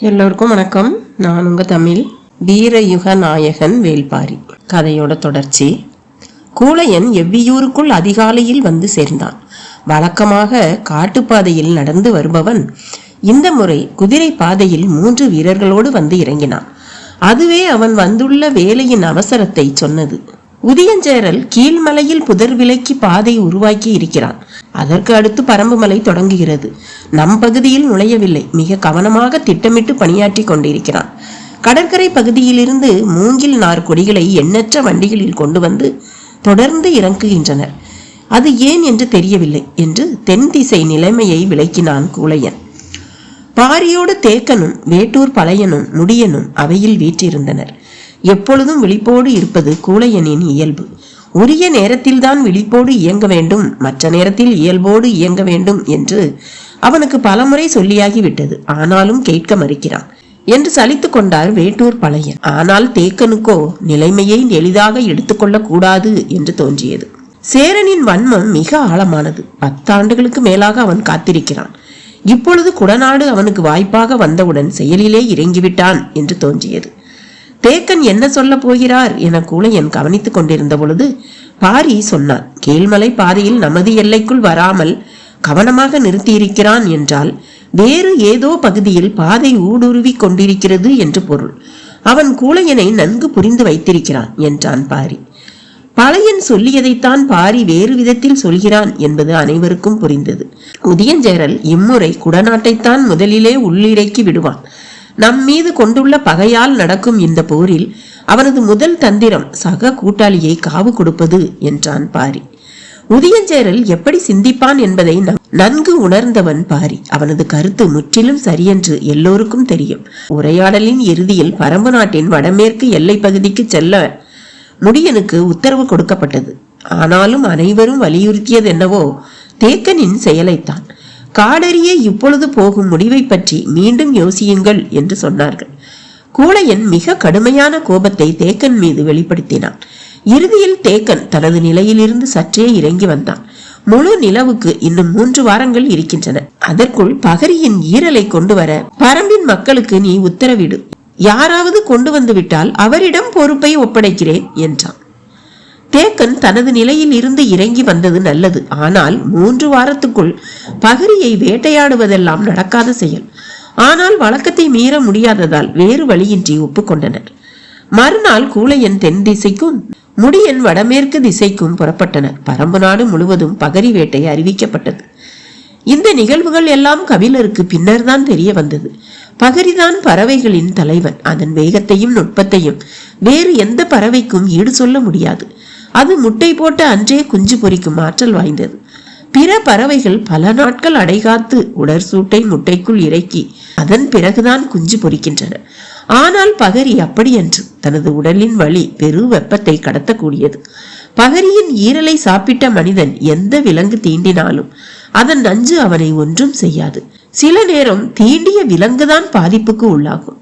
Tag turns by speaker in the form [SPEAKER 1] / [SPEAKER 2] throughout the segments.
[SPEAKER 1] எல்லோருக்கும் வணக்கம். நான் உங்க தமிழ் வீரயுக நாயகன் வேள்பாரி கதையோட தொடர்ச்சி. கூழையன் எவ்வியூருக்குள் அதிகாலையில் வந்து சேர்ந்தான். வழக்கமாக காட்டுப்பாதையில் நடந்து வருபவன் இந்த முறை குதிரை பாதையில் 3 வீரர்களோடு வந்து இறங்கினான். அதுவே அவன் வந்துள்ள வேலையின் அவசரத்தை சொன்னது. உதியஞ்சேரல் கீழ்மலையில் புதர் விலைக்கு பாதை உருவாக்கி இருக்கிறான். அதற்கு அடுத்து பரம்பு மலை தொடங்குகிறது. நம் பகுதியில் நுழையவில்லை. மிக கவனமாக திட்டமிட்டு பணியாற்றி கொண்டிருக்கிறான். கடற்கரை பகுதியிலிருந்து மூங்கில் நார் கொடிகளை எண்ணற்ற வண்டிகளில் கொண்டு வந்து தொடர்ந்து இறங்குகின்றனர். அது ஏன் என்று தெரியவில்லை என்று தென் திசை நிலைமையை விளக்கினான் கூழையன். பாரியோடு தேக்கனும் வேட்டூர் பழையனும் முடியனும் அவையில் வீற்றிருந்தனர். எப்பொழுதும் விழிப்போடு இருப்பது கூழையனின் இயல்பு. உரிய நேரத்தில்தான் விழிப்போடு இயங்க வேண்டும், மற்ற நேரத்தில் இயல்போடு இயங்க வேண்டும் என்று அவனுக்கு பலமுறை சொல்லியாகிவிட்டது. ஆனாலும் கேட்க மறுக்கிறான் என்று சலித்து கொண்டார் வேட்டூர் பழையன். ஆனால் தேக்கனுக்கோ நிலைமையை எளிதாக எடுத்துக்கொள்ள கூடாது என்று தோன்றியது. சேரனின் வன்மம் மிக ஆழமானது. 10 ஆண்டுகளுக்கு மேலாக அவன் காத்திருக்கிறான். இப்பொழுது குடநாடு அவனுக்கு வாய்ப்பாக வந்தவுடன் செயலிலே இறங்கிவிட்டான் என்று தோன்றியது. தேக்கன் என்ன சொல்ல போகிறார் என கூழையன் கவனித்துக் கொண்டிருந்த பொழுது பாரி சொன்னான். கீழ்மலை பாதையில் நமது எல்லைக்குள் வராமல் கவனமாக நிறுத்தியிருக்கிறான் என்றால் வேறு ஏதோ பகுதியில் பாதை ஊடுருவி கொண்டிருக்கிறது என்று பொருள். அவன் கூழையனை நன்கு புரிந்து வைத்திருக்கிறான் என்றான் பாரி. பழையன் சொல்லியதைத்தான் பாரி வேறு விதத்தில் சொல்கிறான் என்பது அனைவருக்கும் புரிந்தது. உதியஞ்சேரல் இம்முறை குடநாட்டைத்தான் முதலிலே உள்ளிறக்கி விடுவான். நம் மீது கொண்டுள்ள பகையால் நடக்கும் இந்த போரில் அவனது முதல் தந்திரம் சக கூட்டாளியை காவு கொடுப்பது என்றான் பாரி. உதியஞ்சேரல் எப்படி சிந்திப்பான் என்பதை நன்கு உணர்ந்தவன் பாரி. அவனது கருத்து முற்றிலும் சரியென்று எல்லோருக்கும் தெரியும். உரையாடலின் இறுதியில் பரம்பு நாட்டின் வடமேற்கு எல்லை பகுதிக்கு செல்ல முடியனுக்கு உத்தரவு கொடுக்கப்பட்டது. ஆனாலும் அனைவரும் வலியுறுத்தியது என்னவோ தேக்கனின் செயலைத்தான். காடறிய இப்பொழுது போகும் முடிவை பற்றி மீண்டும் யோசியுங்கள் என்று சொன்னார்கள். கூழையன் மிக கடுமையான கோபத்தை தேக்கன் மீது வெளிப்படுத்தினான். இறுதியில் தேக்கன் தனது நிலையிலிருந்து சற்றே இறங்கி வந்தான். முழு நிலவுக்கு இன்னும் 3 வாரங்கள் இருக்கின்றன. அதற்குள் பகரியின் ஈரலை கொண்டு வர பரம்பின் மக்களுக்கு நீ உத்தரவிடு. யாராவது கொண்டு வந்து விட்டால் அவரிடம் பொறுப்பை ஒப்படைக்கிறேன் என்றான். தேக்கன் தனது நிலையில் இருந்து இறங்கி வந்தது நல்லது. ஆனால் 3 வாரத்துக்குள் பகரியை வேட்டையாடுவதெல்லாம் நடக்காத செயல். ஆனால் வழக்கத்தை மீற முடியாததால் வேறு வழியின்றி ஒப்புக்கொண்டனர். மறுநாள் கூழையன் தென் திசைக்கும் முடியன் வடமேற்கு திசைக்கும் புறப்பட்டனர். பரம்பு நாடு முழுவதும் பகரி வேட்டை அறிவிக்கப்பட்டது. இந்த நிகழ்வுகள் எல்லாம் கபிலருக்கு பின்னர் தான் தெரிய வந்தது. பகரிதான் பறவைகளின் தலைவன். அதன் வேகத்தையும் நுட்பத்தையும் வேறு எந்த பறவைக்கும் ஈடு சொல்ல முடியாது. அது முட்டை போட்ட அன்றே குஞ்சு பொரிக்கும் ஆற்றல் வாய்ந்தது. பிற பறவைகள் பல நாட்கள் அடைகாத்து உடற்சூட்டை முட்டைக்குள் இறக்கி அதன் பிறகுதான் குஞ்சு பொரிக்கின்றன. ஆனால் பகரி அப்படியன்று. தனது உடலின் வலி பெரு வெப்பத்தை கடத்தக்கூடியது. பகரியின் ஈரலை சாப்பிட்ட மனிதன் எந்த விலங்கு தீண்டினாலும் அதன் நஞ்சு அவனை ஒன்றும் செய்யாது. சில நேரம் தீண்டிய விலங்குதான் பாதிப்புக்கு உள்ளாகும்.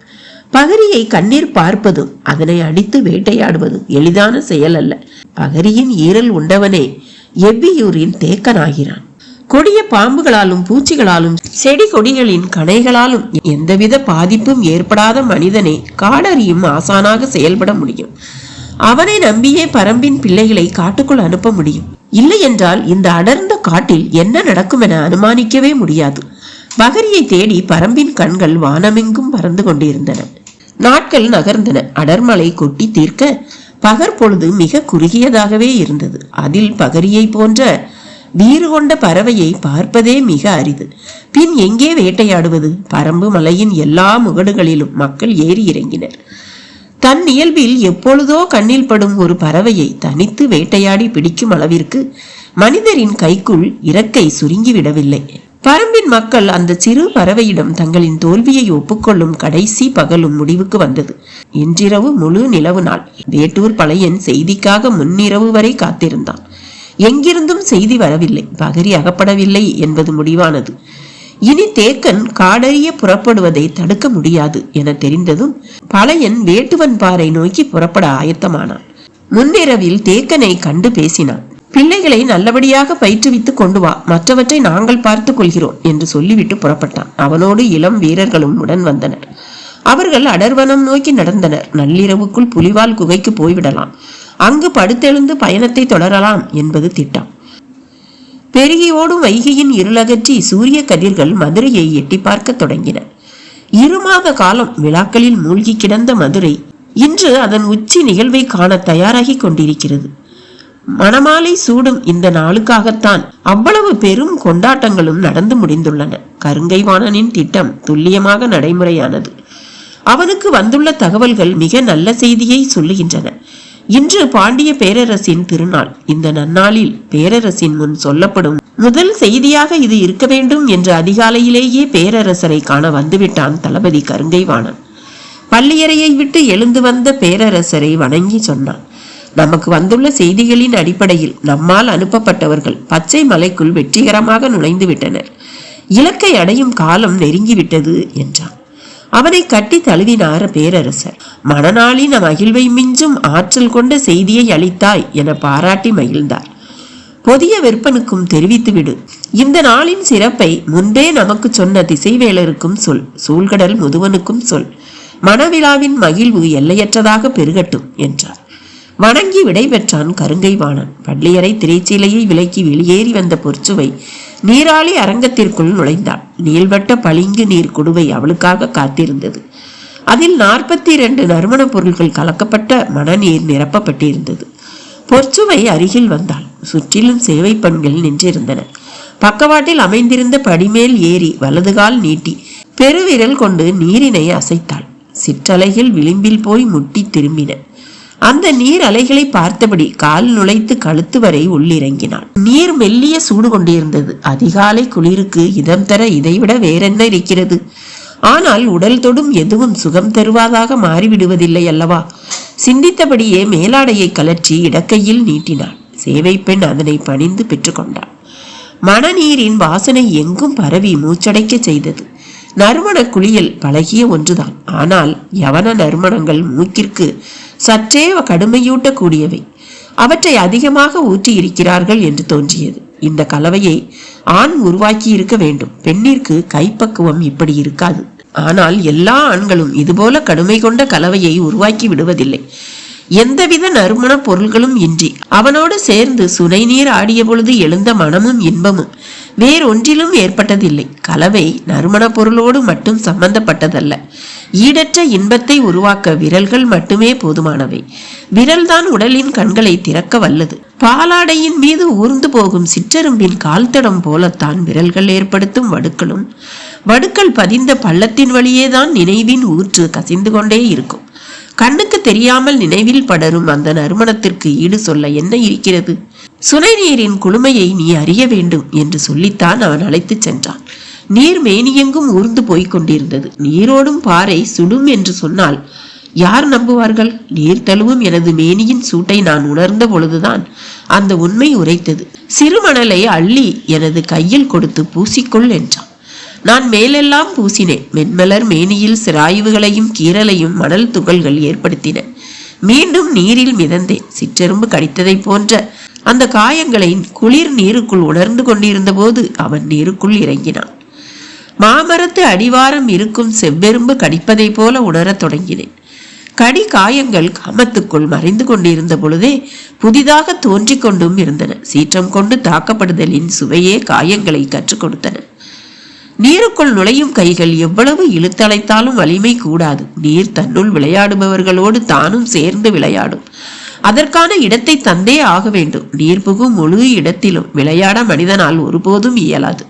[SPEAKER 1] பகரியை கண்ணீர் பார்ப்பதும் அதனை அடித்து வேட்டையாடுவதும் எளிதான செயல் அல்ல. பகரியின் ஈரல் உண்டவனே எவ்வியூரின் தேக்கனாகிறான். கொடிய பாம்புகளாலும் பூச்சிகளாலும் செடி கொடிகளின் கணைகளாலும் எந்தவித பாதிப்பும் ஏற்படாத மனிதனை காடறியும் ஆசானாக செயல்பட முடியும். அவனை நம்பியே பரம்பின் பிள்ளைகளை காட்டுக்குள் அனுப்ப முடியும். இல்லை என்றால் இந்த அடர்ந்த காட்டில் என்ன நடக்கும் என அனுமானிக்கவே முடியாது. பகரியை தேடி பரம்பின் கண்கள் வானமெங்கும் பறந்து கொண்டிருந்தன. நாட்கள் நகர்ந்தன. அடர்மலை கொட்டி தீர்க்க பகர் பொழுது மிக குறுகியதாகவே இருந்தது. அதில் பகரியை போன்ற வீறு கொண்ட பறவையை பார்ப்பதே மிக அரிது. பின் எங்கே வேட்டையாடுவது? பரம்பு மலையின் எல்லா முகடுகளிலும் மக்கள் ஏறி இறங்கினர். தன் இயல்பில் எப்பொழுதோ கண்ணில் படும் ஒரு பறவையை தனித்து வேட்டையாடி பிடிக்கும் அளவிற்கு மனிதரின் கைக்குள் இறக்கை சுருங்கிவிடவில்லை. பரம்பின் மக்கள் அந்த சிறு பறவையிடம் தங்களின் தோல்வியை ஒப்புக்கொள்ளும் கடைசி பகலும் முடிவுக்கு வந்தது. இன்றிரவு முழு நிலவு நாள். வேட்டூர் பழையன் செய்திக்காக முன்னிரவு வரை காத்திருந்தான். எங்கிருந்தும் செய்தி வரவில்லை. பகரி அகப்படவில்லை என்பது முடிவானது. இனி தேக்கன் காடறிய புறப்படுவதை தடுக்க முடியாது என தெரிந்ததும் பழையன் வேட்டுவன் பாறை நோக்கி புறப்பட ஆயத்தமானான். முன்னிரவில் தேக்கனை கண்டு பேசினான். பிள்ளைகளை நல்லபடியாக பயிற்றுவித்து கொண்டு வா, மற்றவற்றை நாங்கள் பார்த்துக் கொள்கிறோம் என்று சொல்லிவிட்டு புறப்பட்டான். அவனோடு இளம் வீரர்களும் உடன் வந்தனர். அவர்கள் அடர்வனம் நோக்கி நடந்தனர். நள்ளிரவுக்குள் புலிவால் குகைக்கு போய்விடலாம், அங்கு படுத்தெழுந்து பயணத்தை தொடரலாம் என்பது திட்டம். பெருகி ஓடும் வைகையின் இருளகற்றி சூரிய கதிர்கள் மதுரையை எட்டி பார்க்க தொடங்கின. 2 மாத காலம் விழாக்களில் மூழ்கி கிடந்த மதுரை இன்று அதன் உச்சி நிகழ்வை காண தயாராகி கொண்டிருக்கிறது. மணமாலை சூடும் இந்த நாளுக்காகத்தான் அவ்வளவு பெரும் கொண்டாட்டங்களும் நடந்து முடிந்துள்ளன. கருங்கைவாணனின் திட்டம் துல்லியமாக நடைமுறையானது. அவனுக்கு வந்துள்ள தகவல்கள் மிக நல்ல செய்தியை சொல்லுகின்றன. இன்று பாண்டிய பேரரசின் திருநாள். இந்த நன்னாளில் பேரரசின் முன் சொல்லப்படும் முதல் செய்தியாக இது இருக்க வேண்டும் என்று அதிகாலையிலேயே பேரரசரை காண வந்துவிட்டான் தளபதி கருங்கைவாணன். பள்ளியறையை விட்டு எழுந்து வந்த பேரரசரை வணங்கி சொன்னான், நமக்கு வந்துள்ள செய்திகளின் அடிப்படையில் நம்மால் அனுப்பப்பட்டவர்கள் பச்சை மலைக்குள் வெற்றிகரமாக நுழைந்து விட்டனர். இலக்கை அடையும் காலம் நெருங்கிவிட்டது என்றான். அவனை கட்டி தழுவினார் பேரரசர். மணநாளின் மகிழ்வை மிஞ்சும் ஆற்றல் கொண்ட செய்தியை அளித்தாய் என பாராட்டி மகிழ்ந்தார். புதிய விற்பனுக்கும் தெரிவித்துவிடு, இந்த நாளின் சிறப்பை முன்பே நமக்கு சொன்ன திசைவேலருக்கும் சொல், சூழ்கடல் முதுவனுக்கும் சொல். மணவிழாவின் மகிழ்வு எல்லையற்றதாக பெருகட்டும் என்றார். வணங்கி விடை பெற்றான் கருங்கைவாணன். பள்ளியறை திரைச்சீலையை விலக்கி வெளியேறி வந்த பொற்சுவை நீராளி அரங்கத்திற்குள் நுழைந்தாள். நீள்வட்ட பளிங்கு நீர் குடுவை அவளுக்காக காத்திருந்தது. அதில் 42 நறுமண பொருட்கள் கலக்கப்பட்ட மணநீர் நிரப்பப்பட்டிருந்தது. பொற்சுவை அருகில் வந்தாள். சுற்றிலும் சேவை பெண்கள் நின்றிருந்தனர். பக்கவாட்டில் அமைந்திருந்த படிமேல் ஏறி வலதுகால் நீட்டி பெருவிரல் கொண்டு நீரினை அசைத்தாள். சிற்றலைகள் விளிம்பில் போய் முட்டி திரும்பின. அந்த நீர் அலைகளை பார்த்தபடி கால் நுழைத்து கழுத்து வரை உள்ளிறங்கினாள். நீர் மெல்லிய சூடு கொண்டிருந்தது. அதிகாலை குளிருக்கு இதம் தர இதைவிட வேறென்ன இருக்கிறது? ஆனால் உடல் தொடும் எதுவும் சுகம் தருவதாக மாறிவிடுவதில்லை அல்லவா? சிந்தித்தபடியே மேலாடையை கலற்றி இடக்கையில் நீட்டினாள். சேவை பெண் அதனை பணிந்து பெற்றுக்கொண்டாள். மணநீரின் வாசனை எங்கும் பரவி மூச்சடைக்க செய்தது. நறுமண குளியல் பழகிய ஒன்றுதான். ஆனால் யவன நறுமணங்கள் மூக்கிற்கு சற்றே கடுமையூட்ட கூடியவை. அவற்றை அதிகமாக ஊற்றி இருக்கிறார்கள் என்று தோன்றியது. இந்த கலவையை ஆண் உருவாக்கி இருக்க வேண்டும். பெண்ணிற்கு கைப்பக்குவம் இப்படி இருக்காது. ஆனால் எல்லா ஆண்களும் இதுபோல கடுமை கொண்ட கலவையை உருவாக்கி விடுவதில்லை. எந்தவித நறுமண பொருள்களும் இன்றி அவனோடு சேர்ந்து சுனை நீர் ஆடிய பொழுது எழுந்த மனமும் இன்பமும் வேறொன்றிலும் ஏற்பட்டதில்லை. கலவை நறுமண பொருளோடு மட்டும் சம்பந்தப்பட்டதல்ல. ஈடற்ற இன்பத்தை உருவாக்க விரல்கள் மட்டுமே போதுமானவை. விரல்தான் உடலின் கண்களை திறக்க வல்லது. பாலாடையின் மீது ஊர்ந்து போகும் சிற்றெரும்பின் கால்தடம் போலத்தான் விரல்கள் ஏற்படுத்தும் வடுக்களும். வடுக்கள் பதிந்த பள்ளத்தின் வழியேதான் நினைவின் ஊற்று கசிந்து கொண்டே இருக்கும். கண்ணுக்கு தெரியாமல் நினைவில் படரும் அந்த நறுமணத்திற்கு ஈடு சொல்ல என்ன இருக்கிறது? சுனை நீரின் குளுமையை நீ அறிய வேண்டும் என்று சொல்லித்தான் அவன் அழைத்து சென்றான். நீர் மேனியெங்கும் ஊர்ந்து போய்க் கொண்டிருந்தது. நீரோடும் பாறை சுடும் என்று சொன்னால் யார் நம்புவார்கள்? நீர் தழுவும் எனது மேனியின் சூட்டை நான் உணர்ந்த பொழுதுதான் அந்த உண்மை உரைத்தது. சிறுமணலை அள்ளி எனது கையில் கொடுத்து பூசிக்கொள் என்றான். நான் மேலெல்லாம் பூசினேன். மென்மலர் மேனியில் சிராய்வுகளையும் கீறலையும் மணல் துகள்கள் ஏற்படுத்தின. மீண்டும் நீரில் மிதந்தேன். சிற்றெரும்பு கடித்ததை போன்ற அந்த காயங்களை குளிர் நீருக்குள் உணர்ந்து கொண்டிருந்த போது அவன் நீருக்குள் இறங்கினான். மாமரத்து அடிவாரம் இருக்கும் செவ்வெரும்பு கடிப்பதை போல உணரத் தொடங்கினேன். கடி காயங்கள் காமத்துக்குள் மறைந்து கொண்டிருந்த பொழுதே புதிதாக தோன்றிக் கொண்டும் இருந்தன. சீற்றம் கொண்டு தாக்கப்படுதலின் சுவையே காயங்களை கற்றுக் கொடுத்தன. நீருக்குள் நுழையும் கைகள் எவ்வளவு இழுத்தழைத்தாலும் வலிமை கூடாது. நீர் தன்னுள் விளையாடுபவர்களோடு தானும் சேர்ந்து விளையாடும். அதற்கான இடத்தை தந்தே ஆக வேண்டும். நீர் புகும் முழு இடத்திலும் விளையாட மனிதனால் ஒருபோதும் இயலாது.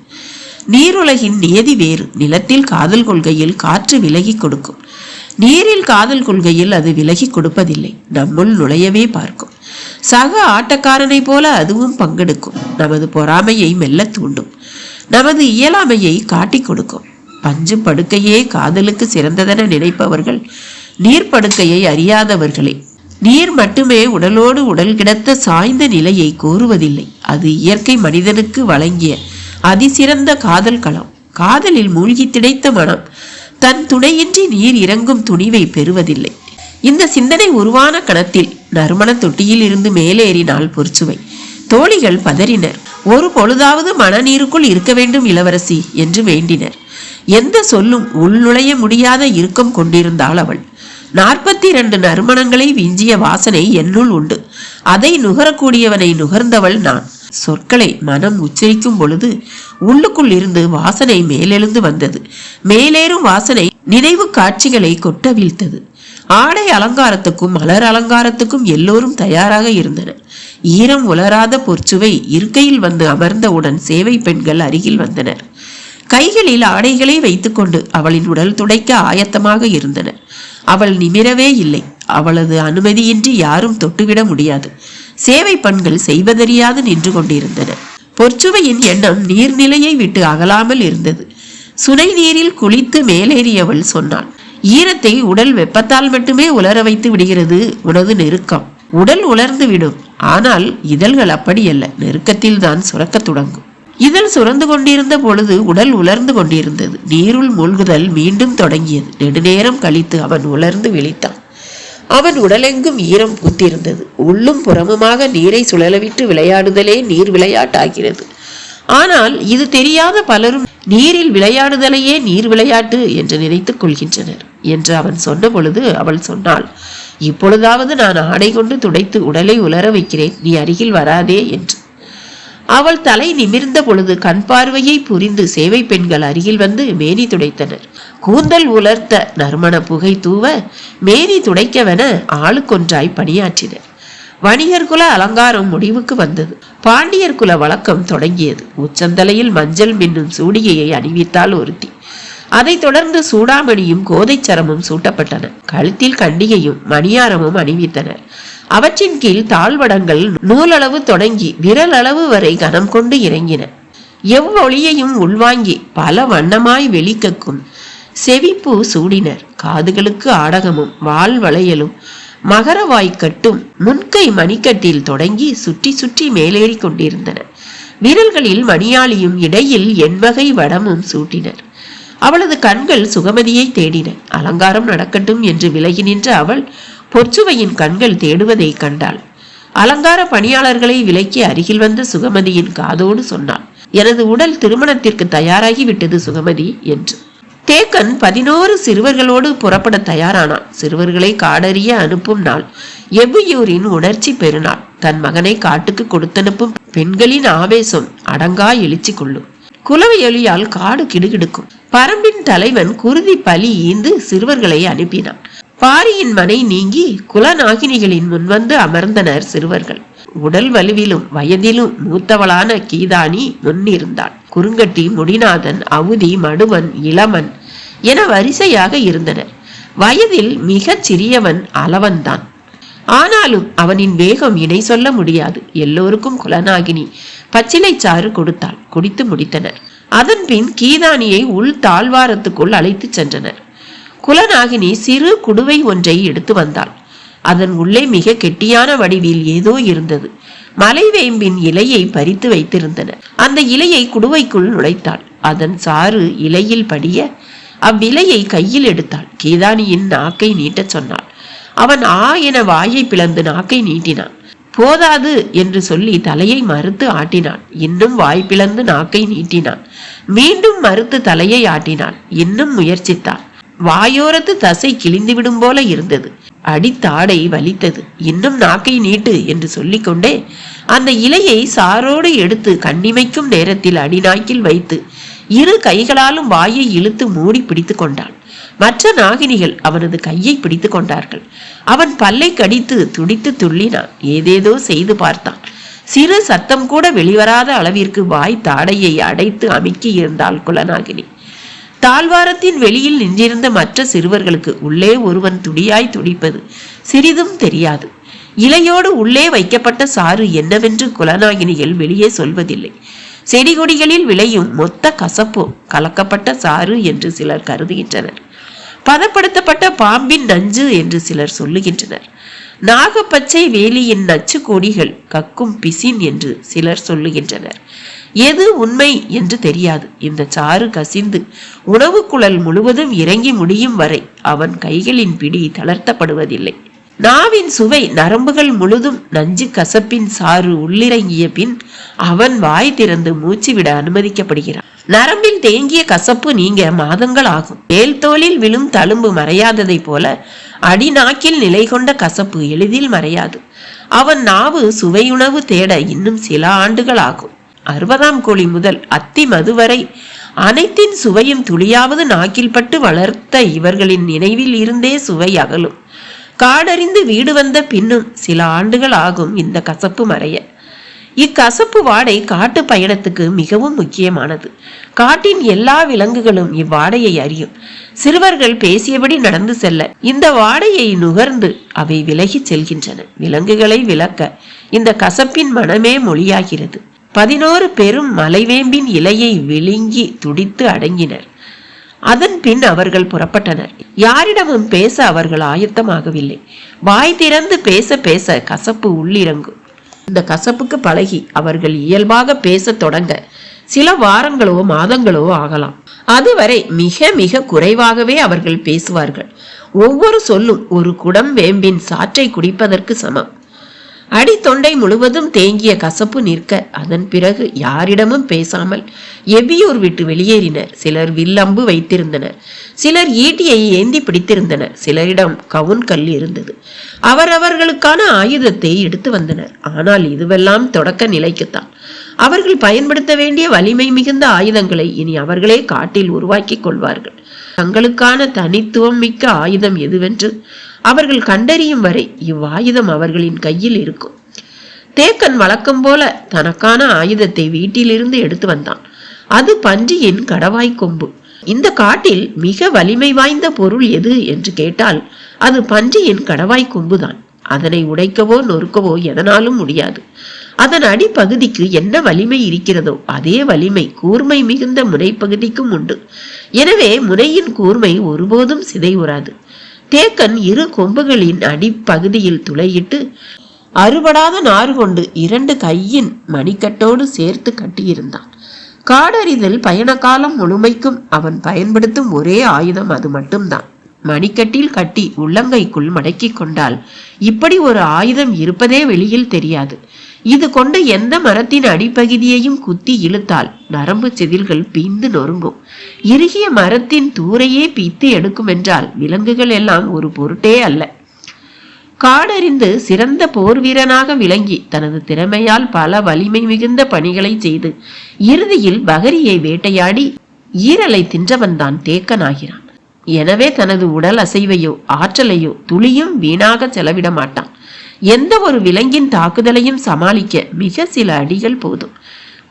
[SPEAKER 1] நீருலகின் நியதி வேறு. நிலத்தில் காதல் கொள்கையில் காற்று விலகி கொடுக்கும். நீரில் காதல் கொள்கையில் அது விலகி கொடுப்பதில்லை. நம்முள் நுழையவே பார்க்கும். சக ஆட்டக்காரனை போல அதுவும் பங்கெடுக்கும். நமது பொறாமையை மெல்ல தூண்டும். நமது இயலாமையை காட்டி கொடுக்கும். பஞ்சு படுக்கையே காதலுக்கு சிறந்ததென நினைப்பவர்கள் நீர் படுக்கையை அறியாதவர்களே. நீர் மட்டுமே உடலோடு உடல் கிடத்த சாய்ந்த நிலையை கோருவதில்லை. அது இயற்கை மனிதனுக்கு வழங்கிய அதிசிறந்த காதல் களம். காதலில் மூழ்கி திளைத்த மனம் தன் துணையின்றி நீர் இறங்கும் துணிவை பெறுவதில்லை. இந்த சிந்தனை உருவான கணத்தில் நறுமண தொட்டியில் இருந்து மேலேறினாள் பொற்சுவை. தோழிகள் பதறினர். ஒரு பொழுதாவது மனநீருக்குள் இருக்க வேண்டும் இளவரசி என்று வேண்டினர். எந்த சொல்லும் உள்நுழைய முடியாத இறுக்கம் கொண்டிருந்தாள் அவள். 42 நறுமணங்களை விஞ்சிய வாசனை என்னுள் உண்டு. அதை நுகரக்கூடியவனை நுகர்ந்தவள் நான். சொற்களை மனம் உச்சரிக்கும் பொழுது உள்ளுக்குள் இருந்து வாசனை மேலெழுந்து வந்தது. மேலேறும் வாசனை நினைவு காட்சிகளை கொட்ட வீழ்த்தது. ஆடை அலங்காரத்துக்கும் மலர் அலங்காரத்துக்கும் எல்லோரும் தயாராக இருந்தனர். ஈரம் உலராத பொற்சுவை இருக்கையில் வந்து அமர்ந்தவுடன் சேவை பெண்கள் அருகில் வந்தனர். கைகளில் ஆடைகளை வைத்துக்கொண்டு அவளின் உடல் துடைக்க ஆயத்தமாக இருந்தனர். அவள் நிமிரவே இல்லை. அவளது அனுமதியின்றி யாரும் தொட்டுவிட முடியாது. சேவை பெண்கள் செய்வதறியாது நின்று கொண்டிருந்தனர். பொற்சுவையின் எண்ணம் நீர்நிலையை விட்டு அகலாமல் இருந்தது. சுனை நீரில் குளித்து மேலேறியவள் சொன்னாள், ஈரத்தை உடல் வெப்பத்தால் மட்டுமே உலர வைத்து விடுகிறது உனது நெருக்கம். உடல் உலர்ந்து விடும். ஆனால் இதழ்கள் அப்படியல்ல, நெருக்கத்தில் தான் சுரக்க தொடங்கும். இதழ் சுரந்து கொண்டிருந்த பொழுது உடல் உலர்ந்து கொண்டிருந்தது. நீருள் மூழ்குதல் மீண்டும் தொடங்கியது. நெடுநேரம் கழித்து அவன் உலர்ந்து விழித்தான். அவன் உடலெங்கும் ஈரம் பூத்திருந்தது. உள்ளும் புறமுமாக நீரை சுழலவிட்டு விளையாடுதலே நீர் விளையாட்டாகிறது. ஆனால் இது தெரியாத பலரும் நீரில் விளையாடுதலையே நீர் விளையாட்டு என்று நினைத்துக் கொள்கின்றனர் என்று அவன் சொன்ன பொழுது அவள் சொன்னாள், இப்பொழுதாவது நான் ஆடை கொண்டு துடைத்து உடலை உலர வைக்கிறேன், நீ அருகில் வராதே என்று. அவள் தலை நிமிர்ந்த பொழுது கண் பார்வையை புரிந்து சேவை பெண்கள் அருகில் வந்து மேனி துடைத்தனர். கூந்தல் உலர்த்த நறுமண புகை தூவ மேனி துடைக்கவென ஆளுக்கொன்றாய் பணியாற்றினர். வணிகர் குல அலங்காரம் முடிவுக்கு வந்தது. பாண்டியர் குல வழக்கம் தொடங்கியது. உச்சந்தலையில் மஞ்சள் மின்னும் சூடிகையை அணிவித்தால் ஒருத்தி. அதை தொடர்ந்து சூடாமணியும் கோதைச்சரமும் சூட்டப்பட்டன. கழுத்தில் கண்டிகையும் மணியாரமும் அணிவித்தனர். அவற்றின் கீழ் தாழ்வடங்கள் நூலளவு தொடங்கி விரல் அளவு வரை கனம் கொண்டு இறங்கின. எவ்வொளியையும் உள்வாங்கி பல வண்ணமாய் வெளிக்கக்கும் செவிப்பூ சூடினர். காதுகளுக்கு ஆடகமும் வால் வளையலும் மகரவாய்க்கட்டும் முன்கை மணிக்கட்டில் தொடங்கி சுற்றி சுற்றி மேலேறி கொண்டிருந்தன. விரல்களில் மணியாளியும் இடையில் எண்வகை வடமும் சூட்டினர். அவளது கண்கள் சுகமதியை தேடின. அலங்காரம் நடக்கட்டும் என்று விலகி நின்ற அவள் பொற்சுவையின் கண்கள் தேடுவதை கண்டாள். அலங்கார பணியாளர்களை விலக்கி அருகில் வந்த சுகமதியின் காதோடு சொன்னாள், எனது உடல் திருமணத்திற்கு தயாராகி விட்டது சுகமதி என்று. தேக்கன் 11 சிறுவர்களோடு புறப்பட தயாரானான். சிறுவர்களை காடறிய அனுப்பும் நாள். எவ்வியூரின் உணர்ச்சி பெருநாள். தன் மகனை காட்டுக்கு கொடுத்தனுப்பும் பெண்களின் ஆவேசம் அடங்கா எழுச்சி கொள்ளும். குலவையொலியால் காடு கிடுகிடுக்கும். பரம்பின் தலைவன் குருதி பலி ஈந்து சிறுவர்களை அனுப்பினான். பாரியின் மனை நீங்கி குலநாகினிகளின் முன்வந்து அமர்ந்தனர் சிறுவர்கள். உடல் வலுவிலும் வயதிலும் மூத்தவளான கீதானி முன்னிருந்தாள். குறுங்கட்டி, முடிநாதன், அவுதி, மடுவன், இளமன் என வரிசையாக இருந்தனர். வயதில் மிகச் சிறியவன் அளவன்தான். ஆனாலும் அவனின் வேகம் இணை சொல்ல முடியாது. எல்லோருக்கும் குலநாகினி பச்சிலை சாறு கொடுத்தாள். குடித்து முடித்தனர். அதன் பின் கீதானியை உள் தாழ்வாரத்துக்குள் அழைத்து சென்றனர். குலநாகினி சிறு குடுவை ஒன்றை எடுத்து வந்தாள். அதன் உள்ளே மிக கெட்டியான வடிவில் ஏதோ இருந்தது. மலைவேம்பின் இலையை பறித்து வைத்திருந்தனர். அந்த இலையை குடுவைக்குள் நுழைத்தாள். அதன் சாறு இலையில் படிய அவ்விலையை கையில் எடுத்தாள். கீதானியின் நாக்கை நீட்டச் சொன்னாள். அவன் ஆ என வாயை பிளந்து நாக்கை நீட்டினான். போதாது என்று சொல்லி தலையை மறுத்து ஆட்டினான். இன்னும் வாய் பிளந்து நாக்கை நீட்டினான். மீண்டும் மறுத்து தலையை ஆட்டினான். இன்னும் முயற்சித்தான். வாயோரத்து தசை கிழிந்துவிடும் போல இருந்தது. அடித்தாடை வலித்தது. இன்னும் நாக்கை நீட்டு என்று சொல்லிக்கொண்டே அந்த இலையை சாரோடு எடுத்து கண்ணிமைக்கும் நேரத்தில் அடிநாக்கில் வைத்து இரு கைகளாலும் வாயை இழுத்து மூடி பிடித்து கொண்டான். மற்ற நாகினிகள் அவனது கையை பிடித்து கொண்டார்கள். அவன் பல்லை கடித்து துடித்து துள்ளினான். ஏதேதோ செய்து பார்த்தான். சிறு சத்தம் கூட வெளிவராத அளவிற்கு வாய் தாடையை அடைத்து அமுக்கி இருந்தாள் குலநாகினி. தாழ்வாரத்தின் வெளியில் நின்றிருந்த மற்ற சிறுவர்களுக்கு உள்ளே ஒருவன் துடியாய் துடிப்பது சிறிதும் தெரியாது. இலையோடு உள்ளே வைக்கப்பட்ட சாறு என்னவென்று குலநாகினிகள் வெளியே சொல்வதில்லை. செடி கொடிகளில் விளையும் மொத்த கசப்போ கலக்கப்பட்ட சாறு என்று சிலர் கருதுகின்றனர். பதப்படுத்தப்பட்ட பாம்பின் நஞ்சு என்று சிலர் சொல்லுகின்றனர். நாகப்பச்சை வேலியின் நச்சு கொடிகள் கக்கும் பிசின் என்று சிலர் சொல்லுகின்றனர். எது உண்மை என்று தெரியாது. இந்த சாறு கசிந்து உணவு குழல் முழுவதும் இறங்கி முடியும் வரை அவன் கைகளின் பிடி தளர்த்தப்படுவதில்லை. நாவின் சுவை நரம்புகள் முழுதும் நஞ்சு கசப்பின் சாறு உள்ளிறங்கிய பின் அவன் வாய் திறந்து மூச்சு விட அனுமதிக்கப்படுகிறான். நரம்பில் தேங்கிய கசப்பு நீங்க மாதங்கள் ஆகும். மேல் தோலில் விழும் தழும்பு மறையாததை போல அடிநாக்கில் நிலை கொண்ட கசப்பு எளிதில் மறையாது. அவன் நாவு சுவையுணவு தேட இன்னும் சில ஆண்டுகள் ஆகும். 60ஆம் கோழி முதல் அத்தி மது வரை அனைத்தின் சுவையும் துளியாவது நாக்கில் பட்டு வளர்த்த இவர்களின் நினைவில் இருந்தே சுவை அகலும். காடறிந்து வீடு வந்த பின்னும் சில ஆண்டுகள் ஆகும் இந்த கசப்பு மறைய. இக்கசப்பு வாடை காட்டு பயணத்துக்கு மிகவும் முக்கியமானது. காட்டின் எல்லா விலங்குகளும் இவ்வாடையை அறியும். சிறுவர்கள் பேசியபடி நடந்து செல்ல இந்த வாடையை நுகர்ந்து அவை விலகி செல்கின்றன. விலங்குகளை விலக்க இந்த கசப்பின் மனமே மொழியாகிறது. 11 பெரும் மலைவேம்பின் இலையை விழுங்கி துடித்து அடங்கினர். அதன் பின் அவர்கள் புறப்பட்டனர். யாரிடமும் பேச அவர்கள் ஆயத்தமாகவில்லை. வாய் திறந்து பேச பேச கசப்பு உள்ளிறங்கும். இந்த கசப்புக்கு பழகி அவர்கள் இயல்பாக பேச தொடங்க சில வாரங்களோ மாதங்களோ ஆகலாம். அதுவரை மிக மிக குறைவாகவே அவர்கள் பேசுவார்கள். ஒவ்வொரு சொல்லும் ஒரு குடம் வேம்பின் சாற்றை குடிப்பதற்கு சமம். அடித்தொண்டை முழுவதும் தேங்கிய கசப்பு நிற்க அதன் பிறகு யாரிடமும் பேசாமல் எவ்வியூர் விட்டு வெளியேறினர். சிலர் வில்லம்பு வைத்திருந்தனர், சிலர் ஈட்டியை ஏந்தி பிடித்திருந்தனர், சிலரிடம் கவுன் கல் இருந்தது. அவரவர்களுக்கான ஆயுதத்தை எடுத்து வந்தனர். ஆனால் இதுவெல்லாம் தொடக்க நிலைக்குத்தான். அவர்கள் பயன்படுத்த வேண்டிய வலிமை மிகுந்த ஆயுதங்களை இனி அவர்களே காட்டில் உருவாக்கி கொள்வார்கள். தங்களுக்கான தனித்துவம் மிக்க ஆயுதம் எதுவென்று அவர்கள் கண்டறியும் வரை இவ்வாயுதம் அவர்களின் கையில் இருக்கும். தேக்கன் வழக்கம் போல தனக்கான ஆயுதத்தை வீட்டிலிருந்து எடுத்து வந்தான். அது பன்றியின் கடவாய் கொம்பு. இந்த காட்டில் மிக வலிமை வாய்ந்த பொருள் எது என்று கேட்டால் அது பன்றியின் கடவாய் கொம்புதான். அதனை உடைக்கவோ நொறுக்கவோ எதனாலும் முடியாது. அதன் அடிப்பகுதிக்கு என்ன வலிமை இருக்கிறதோ அதே வலிமை கூர்மை மிகுந்த முனைப்பகுதிக்கும் உண்டு. எனவே முனையின் கூர்மை ஒருபோதும் சிதைவுறாது. தேக்கன் 2 கொம்புகளின் அடிப்பகுதியில் துளையிட்டு அறுபடாத நாறு கொண்டு 2 கையின் மணிக்கட்டோடு சேர்த்து கட்டியிருந்தான். காடறிதல் பயண காலம் முழுமைக்கும் அவன் பயன்படுத்தும் ஒரே ஆயுதம் அது மட்டும்தான். மணிக்கட்டில் கட்டி உள்ளங்கைக்குள் மடக்கி கொண்டால் இப்படி ஒரு ஆயுதம் இருப்பதே வெளியில் தெரியாது. இது கொண்டு எந்த மரத்தின் அடிப்பகுதியையும் குத்தி இழுத்தால் நரம்பு செதில்கள் பீந்து நொறுங்கும். இறுகிய மரத்தின் தூரையே பீத்து எடுக்கும் என்றால் விலங்குகள் எல்லாம் ஒரு பொருட்டே அல்ல. காடறிந்து சிறந்த போர் வீரனாக விளங்கி தனது திறமையால் பல வலிமை மிகுந்த பணிகளை செய்து இறுதியில் பகரியை வேட்டையாடி ஈரலை தின்றவன்தான் தேக்கனாகிறான். எனவே தனது உடல் அசைவையோ ஆற்றலையோ துளியும் வீணாக செலவிட மாட்டான். எந்த ஒரு விலங்கின் தாக்குதலையும் சமாளிக்க மிக சில அடிகள் போதும்.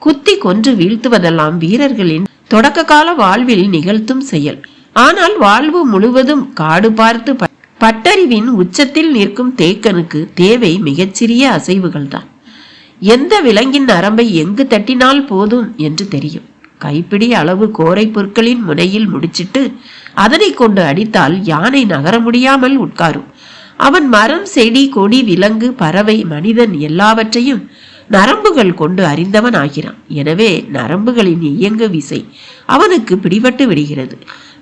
[SPEAKER 1] குத்தி கொன்று வீழ்த்துவதெல்லாம் வீரர்களின் தொடக்க கால வாழ்வில் நிகழ்த்தும் செயல். ஆனால் வாழ்வு முழுவதும் காடு பார்த்து பட்டறிவின் உச்சத்தில் நிற்கும் தேக்கனுக்கு தேவை மிகச்சிறிய அசைவுகள் தான். எந்த விலங்கின் நரம்பை எங்கு தட்டினால் போதும் என்று தெரியும். கைப்பிடி அளவு கோரை பொருட்களின் முனையில் முடிச்சிட்டு அதனை கொண்டு அடித்தால் யானை நகர முடியாமல் உட்காரும். அவன் மரம், செடி, கொடி, விலங்கு, பறவை, மனிதன் எல்லாவற்றையும் நரம்புகள் கொண்டு அறிந்தவன் ஆகிறான். எனவே நரம்புகளின் இயங்கு விசை அவனுக்கு பிடிபட்டு விடுகிறது.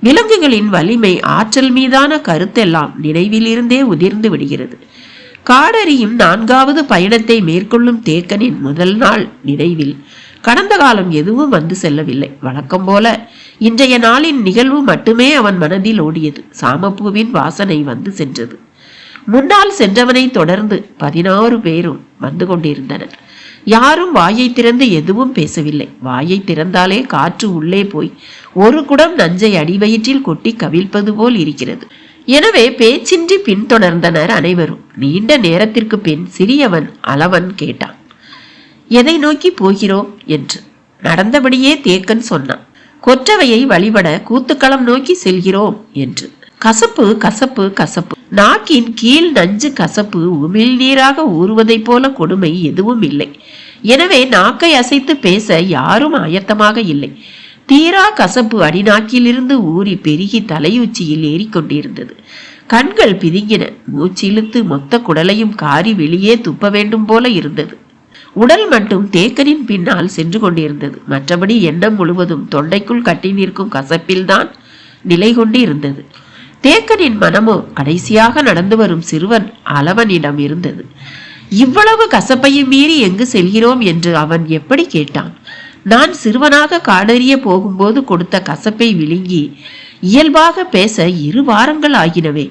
[SPEAKER 1] விலங்குகளின் வலிமை, ஆற்றல் மீதான கருத்தெல்லாம் நினைவிலிருந்தே உதிர்ந்து விடுகிறது. காடறியும் 4வது பயணத்தை மேற்கொள்ளும் தேக்கனின் முதல் நாள் நினைவில் கடந்த காலம் எதுவும் வந்து செல்லவில்லை. வழக்கம் போல இன்றைய நாளின் நிகழ்வு மட்டுமே அவன் மனதில் ஓடியது. சாமப்பூவின் வாசனை வந்து சென்றது. முன்னால் சென்றவனை தொடர்ந்து 16 பேரும் வந்து கொண்டிருந்தனர். யாரும் வாயை திறந்து எதுவும் பேசவில்லை. வாயை திறந்தாலே காற்று உள்ளே போய் ஒரு குடம் நஞ்சை அடிவயிற்றில் கொட்டி கவிழ்ப்பது போல் இருக்கிறது. எனவே பேச்சின்றி பின்தொடர்ந்தனர் அனைவரும். நீண்ட நேரத்திற்கு பின் சிறியவன் அளவன் கேட்டான், எதை நோக்கி போகிறோம் என்று. நடந்தபடியே தேக்கன் சொன்னான், கொற்றவையை வழிபட கூத்துக்களம் நோக்கி செல்கிறோம் என்று. கசப்பு கசப்பு கசப்பு. நாக்கின் கீழ் நஞ்சு கசப்பு உமிழ் நீராக ஊறுவதை போல கொடுமை எதுவும் இல்லை. எனவே நாக்கை அசைத்து பேச யாரும் ஆயத்தமாக இல்லை. தீரா கசப்பு அடிநாக்கிலிருந்து ஊறி பெருகி தலையுச்சியில் ஏறிக்கொண்டிருந்தது. கண்கள் பிதுங்கின. மூச்சிழுத்து மொத்த குடலையும் காரி வெளியே துப்ப வேண்டும் போல இருந்தது. உடல் மட்டும் தேக்கனின் பின்னால் சென்று கொண்டிருந்தது. மற்றபடி எண்ணம் முழுவதும் தொண்டைக்குள் கட்டி நிற்கும் கசப்பில்தான் நிலை கொண்டு இருந்தது. தேக்கனின் மனமோ கடைசியாக நடந்து வரும் சிறுவன் அளவனிடம் இருந்தது. இவ்வளவு கசப்பையும் மீறி எங்கு செல்கிறோம் என்று அவன் எப்படி கேட்டான்? நான் சிறுவனாக காடறிய போகும்போது கொடுத்த கசப்பை விழுங்கி இயல்பாக பேச 2 வாரங்கள் ஆகினவே.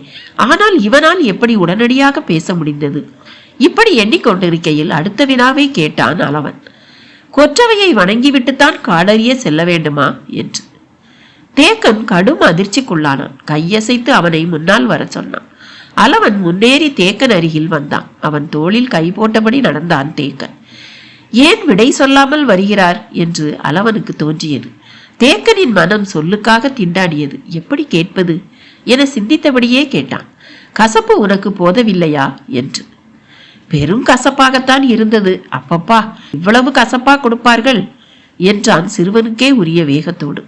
[SPEAKER 1] ஆனால் இவனால் எப்படி உடனடியாக பேச முடிந்தது? இப்படி எண்ணிக்கொண்டிருக்கையில் அடுத்த வினாவை கேட்டான் அளவன். கொற்றவையை வணங்கிவிட்டுத்தான் காடறிய செல்ல வேண்டுமா என்று. தேக்கன் கடும் அதிர்ச்சிக்குள்ளானான். கையசைத்து அவனை முன்னால் வர சொன்னான். அளவன் முன்னேறி தேக்கன் அருகில் வந்தான். அவன் தோளில் கை போட்டபடி நடந்தான் தேக்கன். ஏன் விடை சொல்லாமல் வருகிறார் என்று அளவனுக்கு தோன்றியது. தேக்கனின் மனம் சொல்லுக்காக திண்டாடியது. எப்படி கேட்பது என சிந்தித்தபடியே கேட்டான். கசப்பு உனக்கு போதவில்லையா என்று. பெரும் கசப்பாகத்தான் இருந்தது. அப்பப்பா, இவ்வளவு கசப்பா கொடுப்பார்கள் என்றான் சிறுவனுக்கே உரிய வேகத்தோடு.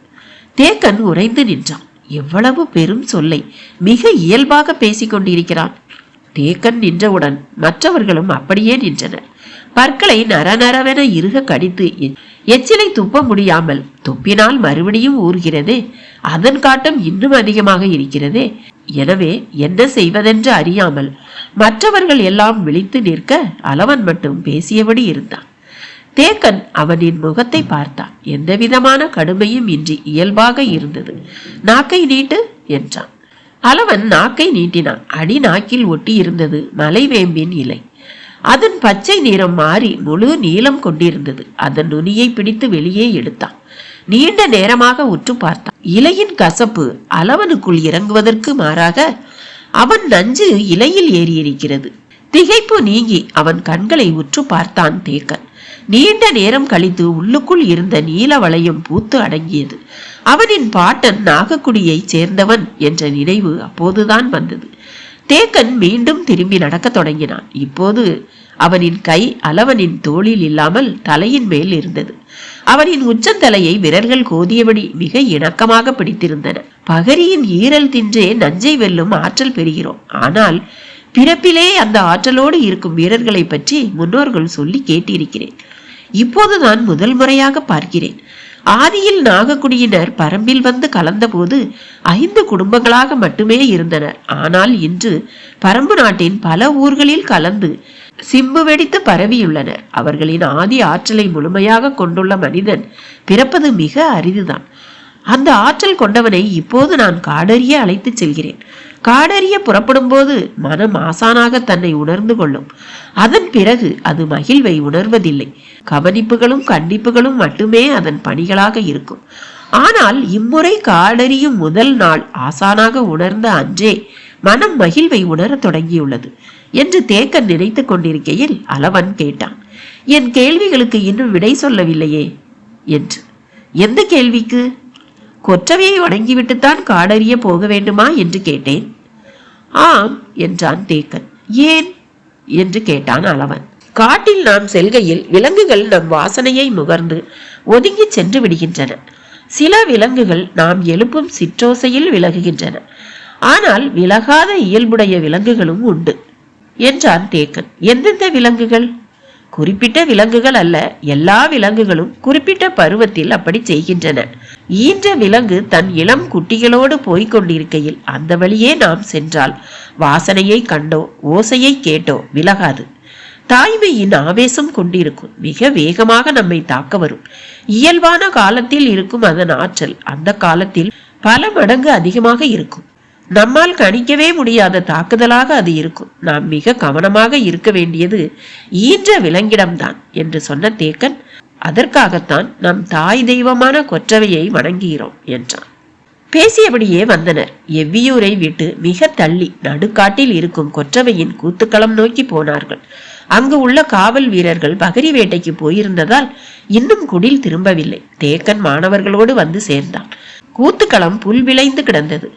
[SPEAKER 1] தேக்கன் உறைந்து நின்றான். எவ்வளவு பெரும் சொல்லை மிக இயல்பாக பேசிக் கொண்டிருக்கிறான். தேக்கன் நின்றவுடன் மற்றவர்களும் அப்படியே நின்றனர். பற்களை நரநரவென இறுக கடித்து எச்சிலை துப்ப முடியாமல், துப்பினால் மறுபடியும் ஊறுகிறதே, அதன் காட்டம் இன்னும் அதிகமாக இருக்கிறதே. எனவே என்ன செய்வதென்று அறியாமல் மற்றவர்கள் எல்லாம் விழித்து நிற்க அளவன் மட்டும் பேசியபடி இருந்தான். தேக்கன் அவனின் முகத்தை பார்த்தான். எந்த விதமான கடுமையும் இன்றி இயல்பாக இருந்தது. நாக்கை நீட்டு என்றான். அளவன் நாக்கை நீட்டினான். அடி நாக்கில் ஒட்டி இருந்தது மலைவேம்பின் இலை. அதன் பச்சை நிறம் மாறி முழு நீளம் கொண்டிருந்தது. அதன் நுனியை பிடித்து வெளியே எடுத்தான். நீண்ட நேரமாக உற்று பார்த்தான். இலையின் கசப்பு அளவனுக்குள் இறங்குவதற்கு மாறாக அவன் நஞ்சு இலையில் ஏறியிருக்கிறது. திகைப்பு நீங்கி அவன் கண்களை உற்று பார்த்தான் தேக்கன். நீண்ட நேரம் கழித்து உள்ளுக்குள் இருந்த நீல வளையம் பூத்து அடங்கியது. அவனின் பாட்டன் நாகக்குடியை சேர்ந்தவன் என்ற நினைவு அப்போதுதான் வந்தது. தேக்கன் மீண்டும் திரும்பி நடக்க தொடங்கினான். இப்போது அவனின் கை அளவனின் தோளில் இல்லாமல் தலையின் மேல் இருந்தது. அவனின் உச்சந்தலையை விரல்கள் கோதியபடி மிக இணக்கமாக பிடித்திருந்தன. பகரியின் ஈரல் தின்றே நஞ்சை வெல்லும் ஆற்றல் பெறுகிறோம். ஆனால் பிறப்பிலே அந்த ஆற்றலோடு இருக்கும் வீரர்களை பற்றி முன்னோர்கள் சொல்லி கேட்டிருக்கிறேன். இப்போதுதான் முதல் முறையாக பார்க்கிறேன். ஆதியில் நாகக்குடியினர் பரம்பில் வந்து கலந்தபோது 5 குடும்பங்களாக மட்டுமே இருந்தனர். ஆனால் இன்று பரம்பு நாட்டின் பல ஊர்களில் கலந்து சிம்பு வெடித்து பரவியுள்ளனர். அவர்களின் ஆதி ஆற்றலை முழுமையாக கொண்டுள்ள மனிதன் பிறப்பது மிக அரிதுதான். அந்த ஆற்றல் கொண்டவனை இப்போது நான் காடறிய அழைத்து செல்கிறேன். காடறிய புறப்படும் போது மனம் ஆசானாக தன்னை உணர்ந்து கொள்ளும். அதன் பிறகு அது மகிழ்வை உணர்வதில்லை. கவனிப்புகளும் கண்டிப்புகளும் மட்டுமே அதன் பணிகளாக இருக்கும். ஆனால் இம்முறை காடறியும் முதல் நாள் ஆசானாக உணர்ந்த அன்றே மனம் மகிழ்வை உணரத் தொடங்கியுள்ளது என்று தேக்கன் நினைத்து கொண்டிருக்கையில் அளவன் கேட்டான். என் கேள்விகளுக்கு இன்னும் விடை சொல்லவில்லையே என்று. எந்த கேள்விக்கு? கொற்றவையை வணங்கிவிட்டுத்தான் காடறிய போக வேண்டுமா என்று கேட்டேன். ஆம் என்றான் தேக்கன். ஏன் என்று கேட்டான் அளவன். காட்டில் நாம் செல்கையில் விலங்குகள் நம் வாசனையை முகர்ந்து ஒதுங்கி சென்று விடுகின்றன. சில விலங்குகள் நாம் எழுப்பும் சிற்றோசையில் விலகுகின்றன. ஆனால் விலகாத இயல்புடைய விலங்குகளும் உண்டு என்றான் தேக்கன். எந்தெந்த விலங்குகள்? குறிப்பிட்ட விலங்குகள் அல்ல, எல்லா விலங்குகளும் குறிப்பிட்ட பருவத்தில் அப்படி செய்கின்றன. ஈன்ற விலங்கு தன் இளம் குட்டிகளோடு போய்கொண்டிருக்கையில் அந்த வழியே நாம் சென்றால் வாசனையை கண்டோ ஓசையை கேட்டோ விலகாது. தாய்மையின் ஆவேசம் கொண்டிருக்கும். மிக வேகமாக நம்மை தாக்க வரும். இயல்பான காலத்தில் இருக்கும் அதன் ஆற்றல் அந்த காலத்தில் பல மடங்கு அதிகமாக இருக்கும். நம்மால் கணிக்கவே முடியாத தாக்குதலாக அது இருக்கும். நாம் மிக கவனமாக இருக்க வேண்டியது ஈன்ற விலங்கிடம்தான் என்று சொன்ன தேக்கன், அதற்காகத்தான் நம் தாய் தெய்வமான கொற்றவையை வணங்குகிறோம் என்றான். பேசியபடியே வந்தனர். எவ்வியூரை விட்டு மிக தள்ளி நடுக்காட்டில் இருக்கும் கொற்றவையின் கூத்துக்களம் நோக்கி போனார்கள். அங்கு உள்ள காவல் வீரர்கள் பகரி வேட்டைக்கு போயிருந்ததால் இன்னும் குடில் திரும்பவில்லை. தேக்கன் மாணவர்களோடு வந்து சேர்ந்தான். கூத்துக்களம் புல் விளைந்து கிடந்தது.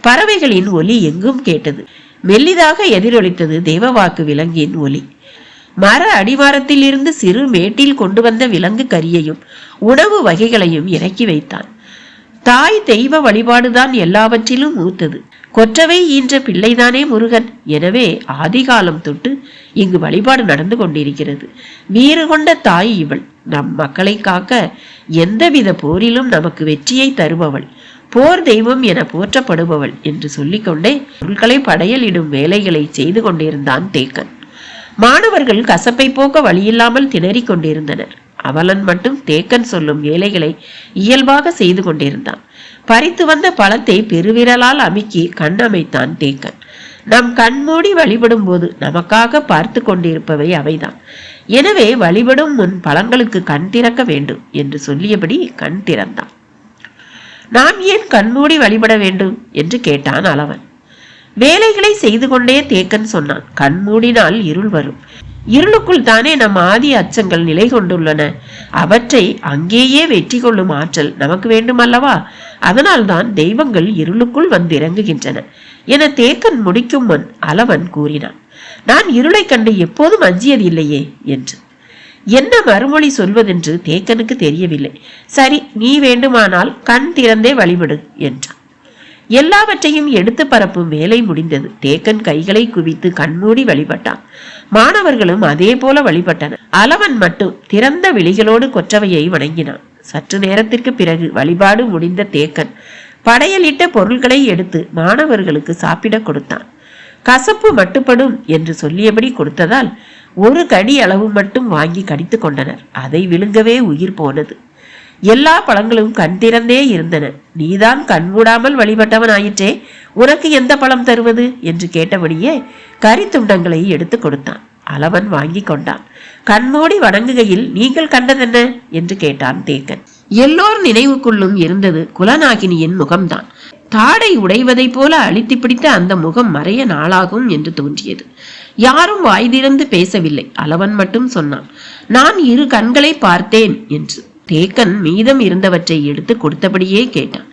[SPEAKER 1] பறவைகளின் ஒலி எங்கும் கேட்டது. மெல்லிதாக எதிரொலித்தது தேவவாக்கு விலங்கின் ஒலி. மர அடிவாரத்தில் இருந்து சிறு மேட்டில் கொண்டு வந்த விலங்கு கறியையும் உணவு வகைகளையும் இறக்கி வைத்தான். தாய் தெய்வ வழிபாடுதான் எல்லாவற்றிலும் மூத்தது. கொற்றவை ஈன்ற பிள்ளைதானே முருகன். எனவே ஆதிகாலம் தொட்டு இங்கு வழிபாடு நடந்து கொண்டிருக்கிறது. வீறு கொண்ட தாய் இவள். நம் மக்களை காக்க எந்தவித போரிலும் நமக்கு வெற்றியை தருபவள். போர் தெய்வம் என போற்றப்படுபவள் என்று சொல்லிக்கொண்டே பொருட்களை படையலிடும் வேலைகளை செய்து கொண்டிருந்தான் தேக்கன். மாணவர்கள் கசப்பை போக்க வழியில்லாமல் திணறிக் கொண்டிருந்தனர். அவலன் மட்டும் தேக்கன் சொல்லும் வேலைகளை இயல்பாக செய்து கொண்டிருந்தான். பறித்து வந்த பழத்தை பெருவிரலால் அமுக்கி கண் அமைத்தான் தேக்கன். நம் கண்மூடி வழிபடும் போது நமக்காக பார்த்து கொண்டிருப்பவை அவைதான். எனவே வழிபடும் முன் பழங்களுக்கு கண் திறக்க வேண்டும் என்று சொல்லியபடி கண் திறந்தான். நாம் ஏன் கண்மூடி வழிபட வேண்டும் என்று கேட்டான் அளவன். வேலைகளை செய்து கொண்டே தேக்கன் சொன்னான். கண்மூடினால் இருள் வரும். இருளுக்குள் தானே நம் ஆதி அச்சங்கள் நிலை கொண்டுள்ளன. அவற்றை அங்கேயே வெற்றி கொள்ளும் ஆற்றல் நமக்கு வேண்டுமல்லவா? அதனால்தான் தெய்வங்கள் இருளுக்குள் வந்து இறங்குகின்றன என தேக்கன் முடிக்கும் முன் அளவன் கூறினான். நான் இருளை கண்டு எப்போதும் அஞ்சியது இல்லையே என்று. என்ன மறுமொழி சொல்வதென்று தேக்கனுக்கு தெரியவில்லை. சரி, நீ வேண்டுமானால் கண் திறந்தே வழிபடு என்றான். எல்லாவற்றையும் எடுத்து பரப்பும் வேலை முடிந்தது. தேக்கன் கைகளை குவித்து கண்மூடி வழிபட்டான். மாணவர்களும் அதே போல வழிபட்டனர். அளவன் மட்டும் திறந்த விழிகளோடு கொற்றவையை வணங்கினான். சற்று நேரத்திற்கு பிறகு வழிபாடு முடிந்த தேக்கன் படையலிட்ட பொருட்களை எடுத்து மாணவர்களுக்கு சாப்பிட கொடுத்தான். கசப்பு மட்டுப்படும் என்று சொல்லியபடி கொடுத்ததால் ஒரு கடி அளவு மட்டும் வாங்கி கடித்து கொண்டனர். அதை விழுங்கவே உயிர் போனது. எல்லா பழங்களும் கண் திறந்தே இருந்தன. நீதான் கண்மூடாமல் வழிபட்டவன் ஆயிற்றே, உனக்கு எந்த பழம் தருவது என்று கேட்டபடியே கரித்துண்டங்களை எடுத்து கொடுத்தான். அளவன் வாங்கி கொண்டான். கண்மூடி வணங்குகையில் நீங்கள் கண்டதென்ன என்று கேட்டான் தேக்கன். எல்லோர் நினைவுக்குள்ளும் இருந்தது குலநாகினியின் முகம்தான். தாடை உடைவதை போல அழித்து பிடித்த அந்த முகம் மறைய நாளாகும் என்று தோன்றியது. யாரும் வாய் திறந்து பேசவில்லை. அளவன் மட்டும் சொன்னான், நான் இரு கண்களை பார்த்தேன் என்று. தேக்கன் மீதம் இருந்தவற்றை எடுத்து கொடுத்தபடியே கேட்டான்.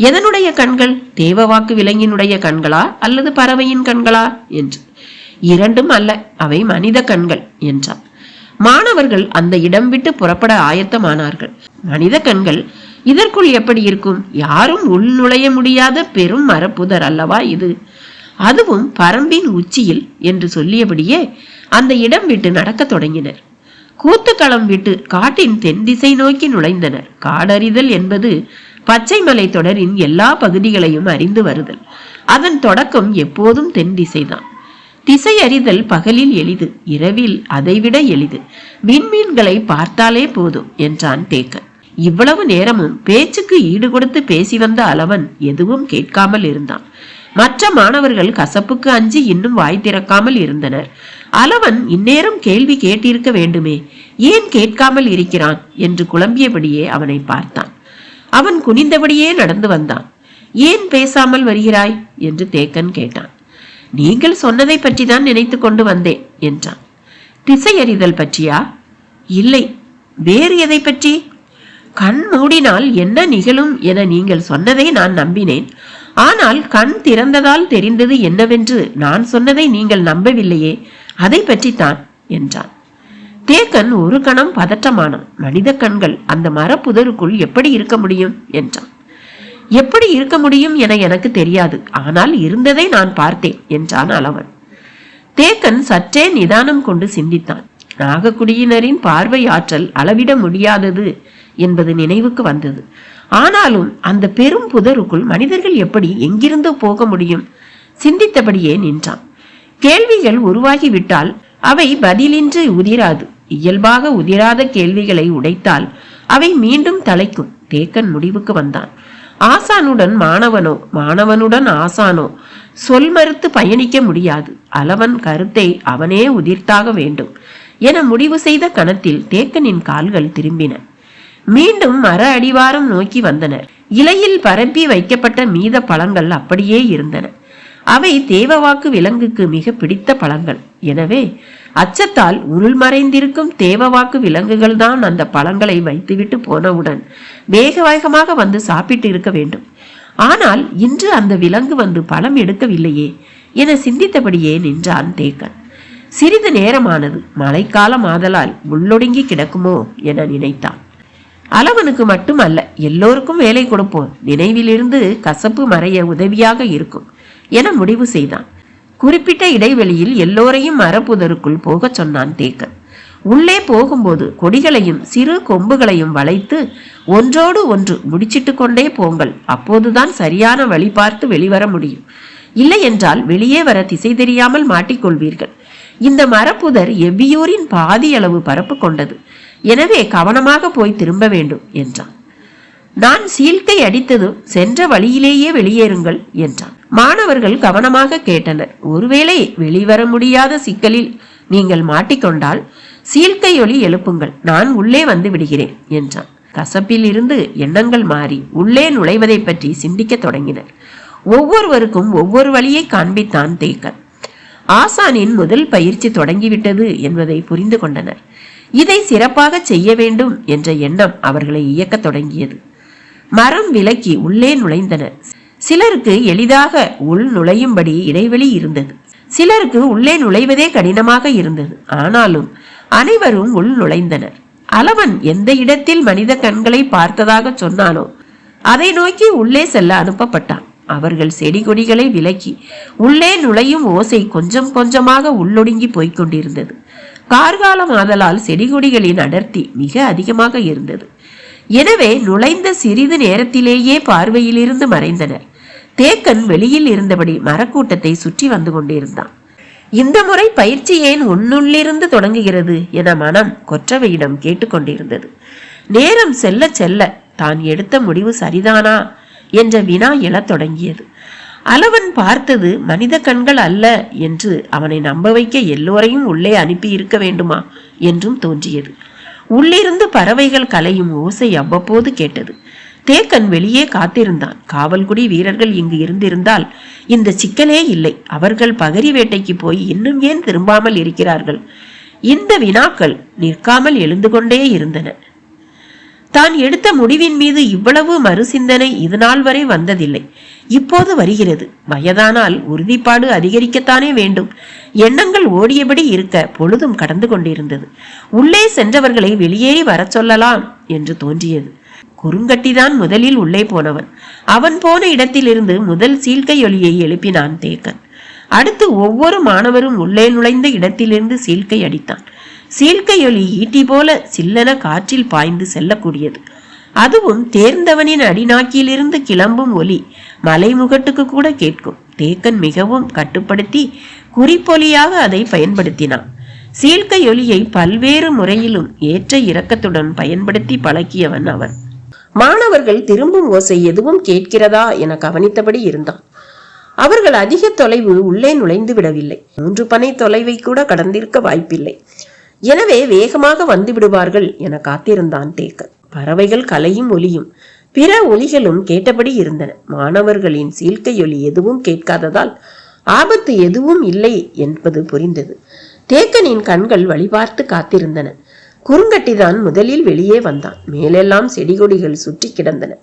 [SPEAKER 1] எதனுடைய கண்கள்? தேவவாக்கு விலங்கினுடைய கண்களா அல்லது பறவையின் கண்களா என்று. இரண்டும் அல்ல, அவை மனித கண்கள் என்றான். மாணவர்கள் அந்த இடம் விட்டு புறப்பட ஆயத்தமானார்கள். மனித கண்கள் இதற்குள் எப்படி இருக்கும்? யாரும் உள் நுழைய முடியாத பெரும் மரப்புதர் அல்லவா இது, அதுவும் பரம்பின் உச்சியில் என்று சொல்லியபடியே அந்த இடம் விட்டு நடக்க தொடங்கினர். கூத்துக்களம் விட்டு காட்டின் தென் திசை நோக்கி நுழைந்தனர். காடறிதல் என்பது பச்சை மலை தொடரின் எல்லா பகுதிகளையும் அறிந்து வருதல். அதன் தொடக்கம் எப்போதும் தென் திசைதான். திசை அறிதல் பகலில் எளிது, இரவில் அதைவிட எளிது. விண்மீன்களை பார்த்தாலே போதும் என்றான் தேக்கன். இவ்வளவு நேரமும் பேச்சுக்கு ஈடு கொடுத்து பேசி வந்த அளவன் எதுவும் கேட்காமல் இருந்தான். மற்ற மாணவர்கள் கசப்புக்கு அஞ்சி இன்னும் வாய் திறக்காமல் இருந்தனர். அளவன் இந்நேரம் கேள்வி கேட்டிருக்க வேண்டுமே, ஏன் கேட்காமல் இருக்கிறான் என்று குழம்பியபடியே அவனை பார்த்தான். அவன் குனிந்தபடியே நடந்து வந்தான். ஏன் பேசாமல் வருகிறாய் என்று தேக்கன் கேட்டான். நீங்கள் சொன்னதை பற்றி தான் நினைத்து கொண்டு வந்தேன் என்றான். திசை அறிதல் பற்றியா? இல்லை, வேறு எதை பற்றி? கண் மூடினால் என்ன நிகழும் என நீங்கள் சொன்னதை நான் நம்பினேன். ஆனால் கண் திறந்ததால் தெரிந்தது என்னவென்று நான் சொன்னதை நீங்கள் நம்பவில்லையே, அதை பற்றித்தான் என்றான். தேக்கன் ஒரு கணம் பதற்றமானான். மனித கண்கள் அந்த மரப்புதருக்குள் எப்படி இருக்க முடியும் என்றான். எப்படி இருக்க முடியும் என எனக்கு தெரியாது, ஆனால் இருந்ததை நான் பார்த்தேன் என்றான் அளவன். தேக்கன் சற்றே நிதானம் கொண்டு சிந்தித்தான். நாகக்குடியினரின் பார்வை ஆற்றல் அளவிட முடியாதது என்பது நினைவுக்கு வந்தது. ஆனாலும் அந்த பெரும் புதருக்குள் மனிதர்கள் எப்படி எங்கிருந்து போக முடியும்? சிந்தித்தபடியே நின்றான். கேள்விகள் உருவாகிவிட்டால் அவை பதிலின்றி உதிராது. இயல்பாக உதிராத கேள்விகளை உடைத்தால் அவை மீண்டும் தலைக்கும். தேக்கன் முடிவுக்கு வந்தான். ஆசானுடன் மாணவனோ, மாணவனுடன் ஆசானோ சொல் மறுத்து பயணிக்க முடியாது. அளவன் கருத்தை அவனே உதிர்த்தாக வேண்டும் என முடிவு செய்த கணத்தில் தேக்கனின் கால்கள் திரும்பின. மீண்டும் மர அடிவாரம் நோக்கி வந்தனர். இலையில் பரப்பி வைக்கப்பட்ட மீத பழங்கள் அப்படியே இருந்தன. அவை தேவவாக்கு விலங்குக்கு மிக பிடித்த பழங்கள். எனவே அச்சத்தால் உள்மறைந்திருக்கும் தேவவாக்கு விலங்குகள் தான் அந்த பழங்களை வைத்துவிட்டு போனவுடன் வேக வேகமாக வந்து சாப்பிட்டு இருக்க வேண்டும். ஆனால் இன்று அந்த விலங்கு வந்து பழம் எடுக்கவில்லையே என சிந்தித்தபடியே நின்றான் தேக்கன். சிறிது நேரமானது. மழைக்காலம் ஆதலால் உள்ளொடுங்கி கிடக்குமோ என நினைத்தான். அளவனுக்கு மட்டுமல்ல, எல்லோருக்கும் வேலை கொடுப்போம், நினைவிலிருந்து கசப்பு மறைய உதவியாக இருக்கும் என முடிவு செய்தான். குறிப்பிட்ட இடைவெளியில் எல்லோரையும் மரப்புதருக்குள் போக சொன்னான் தேக்கன். உள்ளே போகும்போது கொடிகளையும் சிறு கொம்புகளையும் வளைத்து ஒன்றோடு ஒன்று முடிச்சிட்டு கொண்டே போங்கள். அப்போதுதான் சரியான வழி பார்த்து வெளிவர முடியும். இல்லை என்றால் வெளியே வர திசை தெரியாமல் மாட்டிக்கொள்வீர்கள். இந்த மரப்புதர் எவ்வியூரின் பாதி அளவு பரப்பு கொண்டது. எனவே கவனமாக போய் திரும்ப வேண்டும் என்றான். நான் சீல்கை அடித்ததும் சென்ற வழியிலேயே வெளியேறுங்கள் என்றான். மாணவர்கள் கவனமாக கேட்டனர். ஒருவேளை வெளிவர முடியாத சிக்கலில் நீங்கள் மாட்டிக்கொண்டால் சீல்கையொலி எழுப்புங்கள், நான் உள்ளே வந்து விடுகிறேன் என்றான். கசப்பில் இருந்து எண்ணங்கள் மாறி உள்ளே நுழைவதை பற்றி சிந்திக்க தொடங்கினர். ஒவ்வொருவருக்கும் ஒவ்வொரு வழியை காண்பித்தான் தேக்கன். ஆசானின் முதல் பயிற்சி தொடங்கிவிட்டது என்பதை புரிந்து கொண்டனர். இதை சிறப்பாக செய்ய வேண்டும் என்ற எண்ணம் அவர்களை இயக்க தொடங்கியது. மரம் விலக்கி உள்ளே நுழைந்தனர். சிலருக்கு எளிதாக உள் நுழையும்படி இடைவெளி இருந்தது. சிலருக்கு உள்ளே நுழைவதே கடினமாக இருந்தது. ஆனாலும் அனைவரும் உள் நுழைந்தனர். அளவன் எந்த இடத்தில் மனித கண்களை பார்த்ததாக சொன்னானோ அதை நோக்கி உள்ளே செல்ல அனுப்பப்பட்டான். அவர்கள் செடி கொடிகளை விலக்கி உள்ளே நுழையும் ஓசை கொஞ்சம் கொஞ்சமாக உள்ளொடுங்கி போய்கொண்டிருந்தது. கார்காலம் ஆதலால் செடி கொடிகளின் அடர்த்தி மிக அதிகமாக இருந்தது. எனவே நுழைந்த சிறிது நேரத்திலேயே பார்வையிலிருந்து மறைந்தனர். தேக்கன் வெளியில் இருந்தபடி மரக்கூட்டத்தை சுற்றி வந்து கொண்டிருந்தான். இந்த முறை பயிற்சி ஏன் உன்னுள்ளிருந்து தொடங்குகிறது என மனம் கொற்றவையிடம் கேட்டுக்கொண்டிருந்தது. நேரம் செல்ல செல்ல தான் எடுத்த முடிவு சரிதானா என்ற வினா எழத் தொடங்கியது. அளவன் பார்த்தது மனித கண்கள் அல்ல என்று அவனை நம்ப வைக்க எல்லோரையும் உள்ளே அனுப்பி இருக்க வேண்டுமா என்றும் தோன்றியது. உள்ளிருந்து பறவைகள் கலையும் ஓசை அவ்வப்போது கேட்டது. தேக்கன் வெளியே காத்திருந்தான். காவல்குடி வீரர்கள் இங்கு இருந்திருந்தால் இந்த சிக்கலே இல்லை. அவர்கள் பகரி வேட்டைக்கு போய் இன்னும் ஏன் திரும்பாமல் இருக்கிறார்கள்? இந்த வினாக்கள் நிற்காமல் எழுந்து கொண்டே இருந்தன. தான் எடுத்த முடிவின் மீது இவ்வளவு மறுசிந்தனை இதுநாள் வரை வந்ததில்லை. இப்போது வருகிறது. வயதானால் உறுதிப்பாடு அதிகரிக்கத்தானே வேண்டும். எண்ணங்கள் ஓடியபடி இருக்க பொழுதும் கடந்து கொண்டிருந்தது. உள்ளே சென்றவர்களை வெளியேறி வர சொல்லலாம் என்று தோன்றியது. குறுங்கட்டிதான் முதலில் உள்ளே போனவன். அவன் போன இடத்திலிருந்து முதல் சீல்கையொலியை எழுப்பினான் தேக்கன். அடுத்து ஒவ்வொரு மாணவரும் உள்ளே நுழைந்த இடத்திலிருந்து சீல்கை அடித்தான். சீல்கையொலி ஈட்டி போல சில்லென காற்றில் பாய்ந்து செல்லக்கூடியது. அதுவும் தேர்ந்தவனின் அடிநாக்கிலிருந்து கிளம்பும் ஒலி மலைமுகட்டுக்கு கூட கேட்கும். தேக்கன் மிகவும் கட்டுப்படுத்தி குறிப்பொலியாக அதை பயன்படுத்தினான். சீல்கையொலியை பல்வேறு முறையிலும் ஏற்ற இறக்கத்துடன் பயன்படுத்தி பழக்கியவன் அவன். மாணவர்கள் திரும்பும் ஓசை எதுவும் கேட்கிறதா என கவனித்தபடி இருந்தான். அவர்கள் அதிக தொலைவு உள்ளே நுழைந்து விடவில்லை. 3 பனை தொலைவை கூட கடந்திருக்க வாய்ப்பில்லை. எனவே வேகமாக வந்து விடுவார்கள் என காத்திருந்தான் தேக்கன். பறவைகள் கலையும் ஒலியும் பிற ஒலிகளும் கேட்டபடி இருந்தன. மாணவர்களின் சீல்கையொலி எதுவும் கேட்காததால் ஆபத்து எதுவும் இல்லை என்பது புரிந்தது. தேக்கனின் கண்கள் வழிபார்த்து காத்திருந்தன. குறுங்கட்டிதான் முதலில் வெளியே வந்தான். மேலெல்லாம் செடி கொடிகள் சுற்றி கிடந்தன.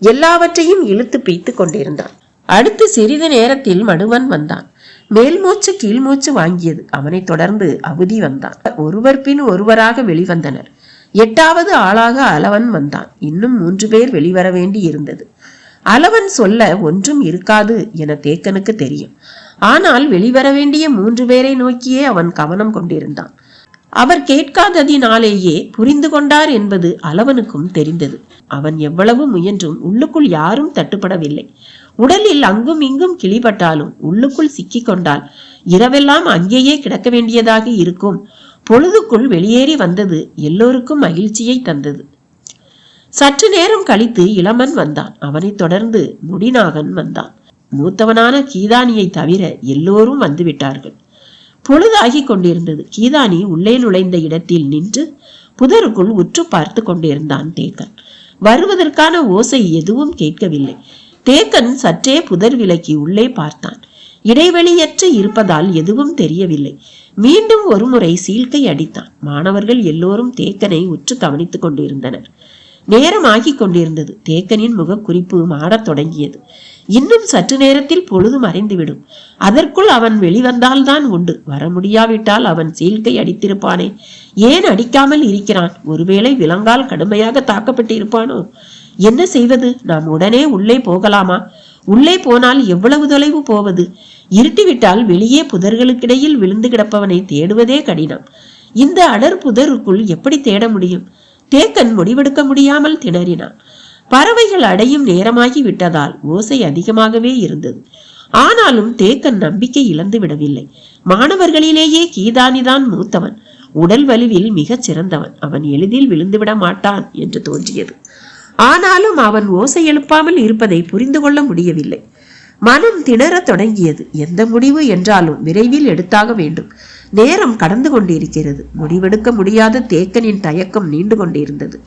[SPEAKER 1] எல்லாவற்றையும் இழுத்து பீத்து கொண்டிருந்தான். அடுத்து சிறிது நேரத்தில் மடுவன் வந்தான். மேல் மூச்சு கீழ் மூச்சு வாங்கியது. அவனை தொடர்ந்து அவதி வந்தான். ஒருவர் பின் ஒருவராக வெளிவந்தனர். 8வது ஆளாக அளவன் வந்தான். இன்னும் 3 பேர் வெளிவர வேண்டி இருந்தது. அளவன் சொல்ல ஒன்றும் இருக்காது என தேக்கனுக்கு தெரியும். ஆனால் வெளிவர வேண்டிய 3 பேரை நோக்கியே அவன் கவனம் கொண்டிருந்தான். அவர் கேட்காததினாலேயே புரிந்து கொண்டார் என்பது அளவனுக்கும் தெரிந்தது. அவன் எவ்வளவு முயன்றும் உள்ளுக்குள் யாரும் தட்டுப்படவில்லை. உடலில் அங்கும் இங்கும் கிளிபட்டாலும் உள்ளுக்குள் சிக்கி கொண்டால் இரவெல்லாம் அங்கேயே கிடக்க வேண்டியதாக இருக்கும். பொழுதுக்குள் வெளியேறி வந்தது எல்லோருக்கும் மகிழ்ச்சியை தந்தது. சற்று நேரம் கழித்து இளமன் வந்தான். அவனை தொடர்ந்து முடிநாகன் வந்தான். மூத்தவனான கீதானியை தவிர எல்லோரும் வந்துவிட்டார்கள். பொழுதாகி கொண்டிருந்தது. கீதானி உள்ளே நுழைந்த இடத்தில் நின்று புதருக்குள் உற்று பார்த்து கொண்டிருந்தான் தேக்கன். வருவதற்கான ஓசை எதுவும் கேட்கவில்லை. தேக்கன் சற்றே புதர் விலக்கி உள்ளே பார்த்தான். இடைவெளியற்று இருப்பதால் எதுவும் தெரியவில்லை. மீண்டும் ஒருமுறை சீல்கை அடித்தான். மாணவர்கள் எல்லோரும் தேக்கனை உற்று கவனித்துக் கொண்டிருந்தனர். நேரமாகி கொண்டிருந்தது. தேக்கனின் முகக்குறிப்பு மாறத் தொடங்கியது. இன்னும் சற்று நேரத்தில் பொழுது மறைந்துவிடும். அதற்குள் அவன் வெளிவந்தால்தான் உண்டு. வர முடியாவிட்டால் அவன் சீல்கை அடித்திருப்பானே, ஏன் அடிக்காமல் இருக்கிறான்? ஒருவேளை விலங்கால் கடுமையாக தாக்கப்பட்டு இருப்பானோ? என்ன செய்வது? நாம் உடனே உள்ளே போகலாமா? உள்ளே போனால் எவ்வளவு தொலைவு போவது? இருட்டிவிட்டால் வெளியே புதர்களுக்கிடையில் விழுந்து கிடப்பவனை தேடுவதே கடினம். இந்த அடர் புதருக்குள் எப்படி தேட முடியும்? தேக்கன் முடிவெடுக்க முடியாமல் திணறினான். பறவைகள் அடையும் நேரமாகி விட்டதால் ஓசை அதிகமாகவே இருந்தது. ஆனாலும் தேக்கன் நம்பிக்கை இழந்து விடவில்லை. மாணவர்களிலேயே கீதானிதான் மூத்தவன். உடல் வலுவில் மிகச் சிறந்தவன். அவன் எளிதில் விழுந்துவிட மாட்டான் என்று தோன்றியது. ஆனாலும் அவன் ஓசை எழுப்பாமல் இருப்பதை புரிந்து கொள்ள முடியவில்லை. மனம் திணறத் தொடங்கியது. எந்த முடிவு என்றாலும் விரைவில் எடுத்தாக வேண்டும். நேரம் கடந்து கொண்டிருக்கிறது. முடிவெடுக்க முடியாத தேக்கனின் தயக்கம் நீண்டு கொண்டிருந்தது.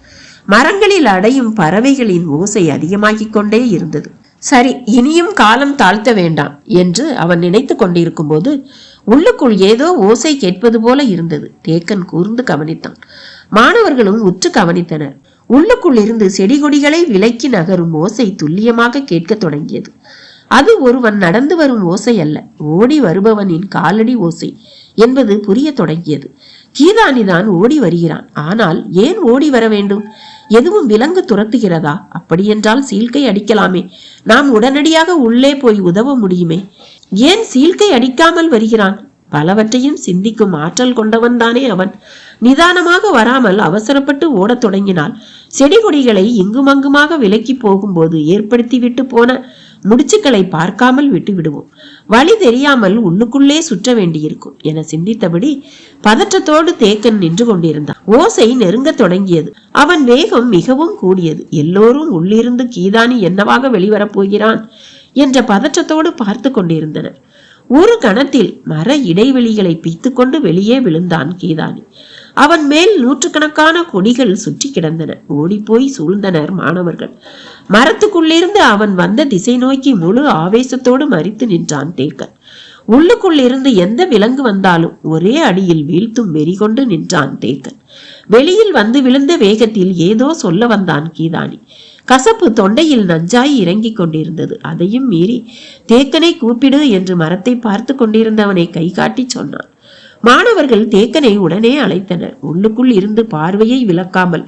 [SPEAKER 1] மரங்களில் அடையும் பறவைகளின் ஓசை அதிகமாகிக் கொண்டே இருந்தது. சரி, இனியும் காலம் தாழ்த்த வேண்டாம் என்று அவன் நினைத்து கொண்டிருக்கும் போது உள்ளுக்குள் ஏதோ ஓசை கேட்பது போல இருந்தது. தேக்கன் கூர்ந்து கவனித்தான். மாணவர்களும் உற்று கவனித்தனர். உள்ளுக்குள் இருந்து செடி கொடிகளை விலக்கி நகரும் ஓசை துல்லியமாக கேட்க தொடங்கியது. அது ஒருவன் நடந்து வரும் ஓசை அல்ல, ஓடி வருபவனின் காலடி ஓசை என்பது புரிய தொடங்கியது. கீதானிதான் ஓடி வருகிறான். ஆனால் ஏன் ஓடி வர வேண்டும்? எதுவும் விலங்கு துரத்துகிறதா? அப்படியென்றால் சீழ்க்கை அடிக்கலாமே. நாம் உடனடியாக உள்ளே போய் உதவ முடியுமே. ஏன் சீழ்க்கை அடிக்காமல் வருகிறான்? பலவற்றையும் சிந்திக்கும் ஆற்றல் கொண்டவன் தானே அவன். நிதானமாக வராமல் அவசரப்பட்டு ஓடத் தொடங்கினால் செடி கொடிகளை இங்குமங்குமாக விலக்கி போகும்போது ஏற்படுத்திவிட்டு போன முடிச்சுக்களை பார்க்காமல் விட்டு விடுவோம். வழி தெரியாமல் உள்ளுக்குள்ளே சுற்ற வேண்டியிருக்கும் என சிந்தித்தபடி பதற்றத்தோடு தேக்கன் நின்று கொண்டிருந்தான். ஓசை நெருங்க தொடங்கியது. அவன் வேகம் மிகவும் கூடியது. எல்லோரும் உள்ளிருந்து கீதானி என்னவாக வெளிவரப் போகிறான் என்ற பதற்றத்தோடு பார்த்து கொண்டிருந்தனர். ஒரு கணத்தில் மர இடைவெளிகளை பிய்த்து கொண்டு வெளியே விழுந்தான் கீதானி. அவன் மேல் நூற்றுக்கணக்கான கொடிகள் சுற்றி கிடந்தன. ஓடிப்போய் சூழ்ந்தனர் மாணவர்கள். மரத்துக்குள்ளிருந்து அவன் வந்த திசை நோக்கி முழு ஆவேசத்தோடு மறித்து நின்றான் தேக்கன். உள்ளுக்குள்ளிருந்து எந்த விலங்கு வந்தாலும் ஒரே அடியில் வீழ்த்தும் வெறி கொண்டு நின்றான் தேக்கன். வெளியில் வந்து விழுந்த வேகத்தில் ஏதோ சொல்ல வந்தான் கீதானி. கசப்பு தொண்டையில் நஞ்சாய் இறங்கிக் கொண்டிருந்தது. அதையும் மீறி தேக்கனை கூப்பிடு என்று மரத்தை பார்த்து கொண்டிருந்தவனை கை காட்டி சொன்னான். மாணவர்கள் தேக்கனை உடனே அழைத்தனர். உள்ளுக்குள் இருந்து பார்வையை விலக்காமல்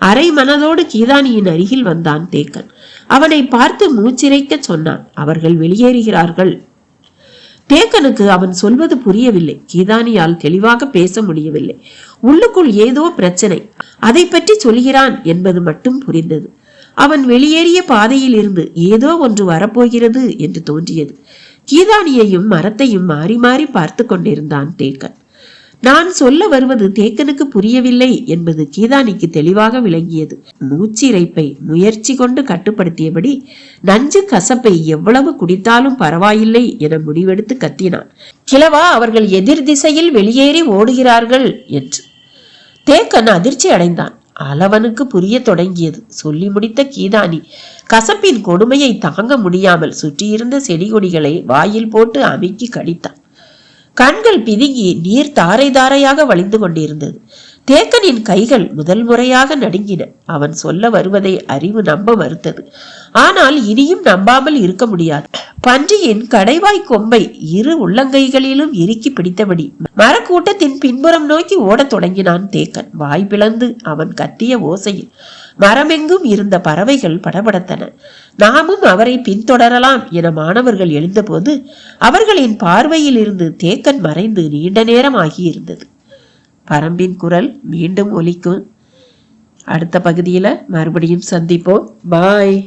[SPEAKER 1] அரை மனதோடு கீதானியின் அருகில் வந்தான் தேக்கன். அவனை பார்த்து மூச்சிறைக்க சொன்னான். அவர்கள் வெளியேறுகிறார்கள். தேக்கனுக்கு அவன் சொல்வது புரியவில்லை. கீதானியால் தெளிவாக பேச முடியவில்லை. உள்ளுக்குள் ஏதோ பிரச்சனை, அதை பற்றி சொல்கிறான் என்பது மட்டும் புரிந்தது. அவன் வெளியேறிய பாதையில் இருந்து ஏதோ ஒன்று வரப்போகிறது என்று தோன்றியது. கீதானியையும் மரத்தையும் மாறி மாறி பார்த்து கொண்டிருந்தான் தேக்கன். நான் சொல்ல வருவது தேக்கனுக்கு புரியவில்லை என்பது கீதானிக்கு தெளிவாக விளங்கியது. மூச்சிறைப்பை முயற்சி கொண்டு கட்டுப்படுத்தியபடி நஞ்சு கசப்பை எவ்வளவு குடித்தாலும் பரவாயில்லை என முடிவெடுத்து கத்தினான். கிழவா, அவர்கள் எதிர் திசையில் வெளியேறி ஓடுகிறார்கள் என்று. தேக்கன் அதிர்ச்சி அடைந்தான். அளவனுக்கு புரிய தொடங்கியது. சொல்லி முடித்த கீதானி கசப்பின் கொடுமையை தாங்க முடியாமல் சுற்றியிருந்த செடி கொடிகளை வாயில் போட்டு அமுக்கி கடித்தான். கண்கள் பிதுங்கி நீர் தாரை தாரையாக வழிந்து கொண்டிருந்தது. தேக்கனின் கைகள் முதல் முறையாக நடுங்கின. அவன் சொல்ல வருவதை அறிவு நம்ப மறுத்தது. ஆனால் இனியும் நம்பாமல் இருக்க முடியாது. பன்றியின் கடைவாய் கொம்பை இரு உள்ளங்கைகளிலும் இறுக்கி பிடித்தபடி மரக்கூட்டத்தின் பின்புறம் நோக்கி ஓடத் தொடங்கினான் தேக்கன். வாய் பிளந்து அவன் கத்திய ஓசையில் மரமெங்கும் இருந்த பறவைகள் படபடத்தன. நாமும் அவரை பின்தொடரலாம் என மாணவர்கள் எழுந்தபோது அவர்களின் பார்வையில் இருந்து தேக்கன் மறைந்து நீண்ட நேரம் ஆகியிருந்தது. பரம்பின் குரல் மீண்டும் ஒலிக்கும். அடுத்த பகுதியில மறுபடியும் சந்திப்போம். பாய்.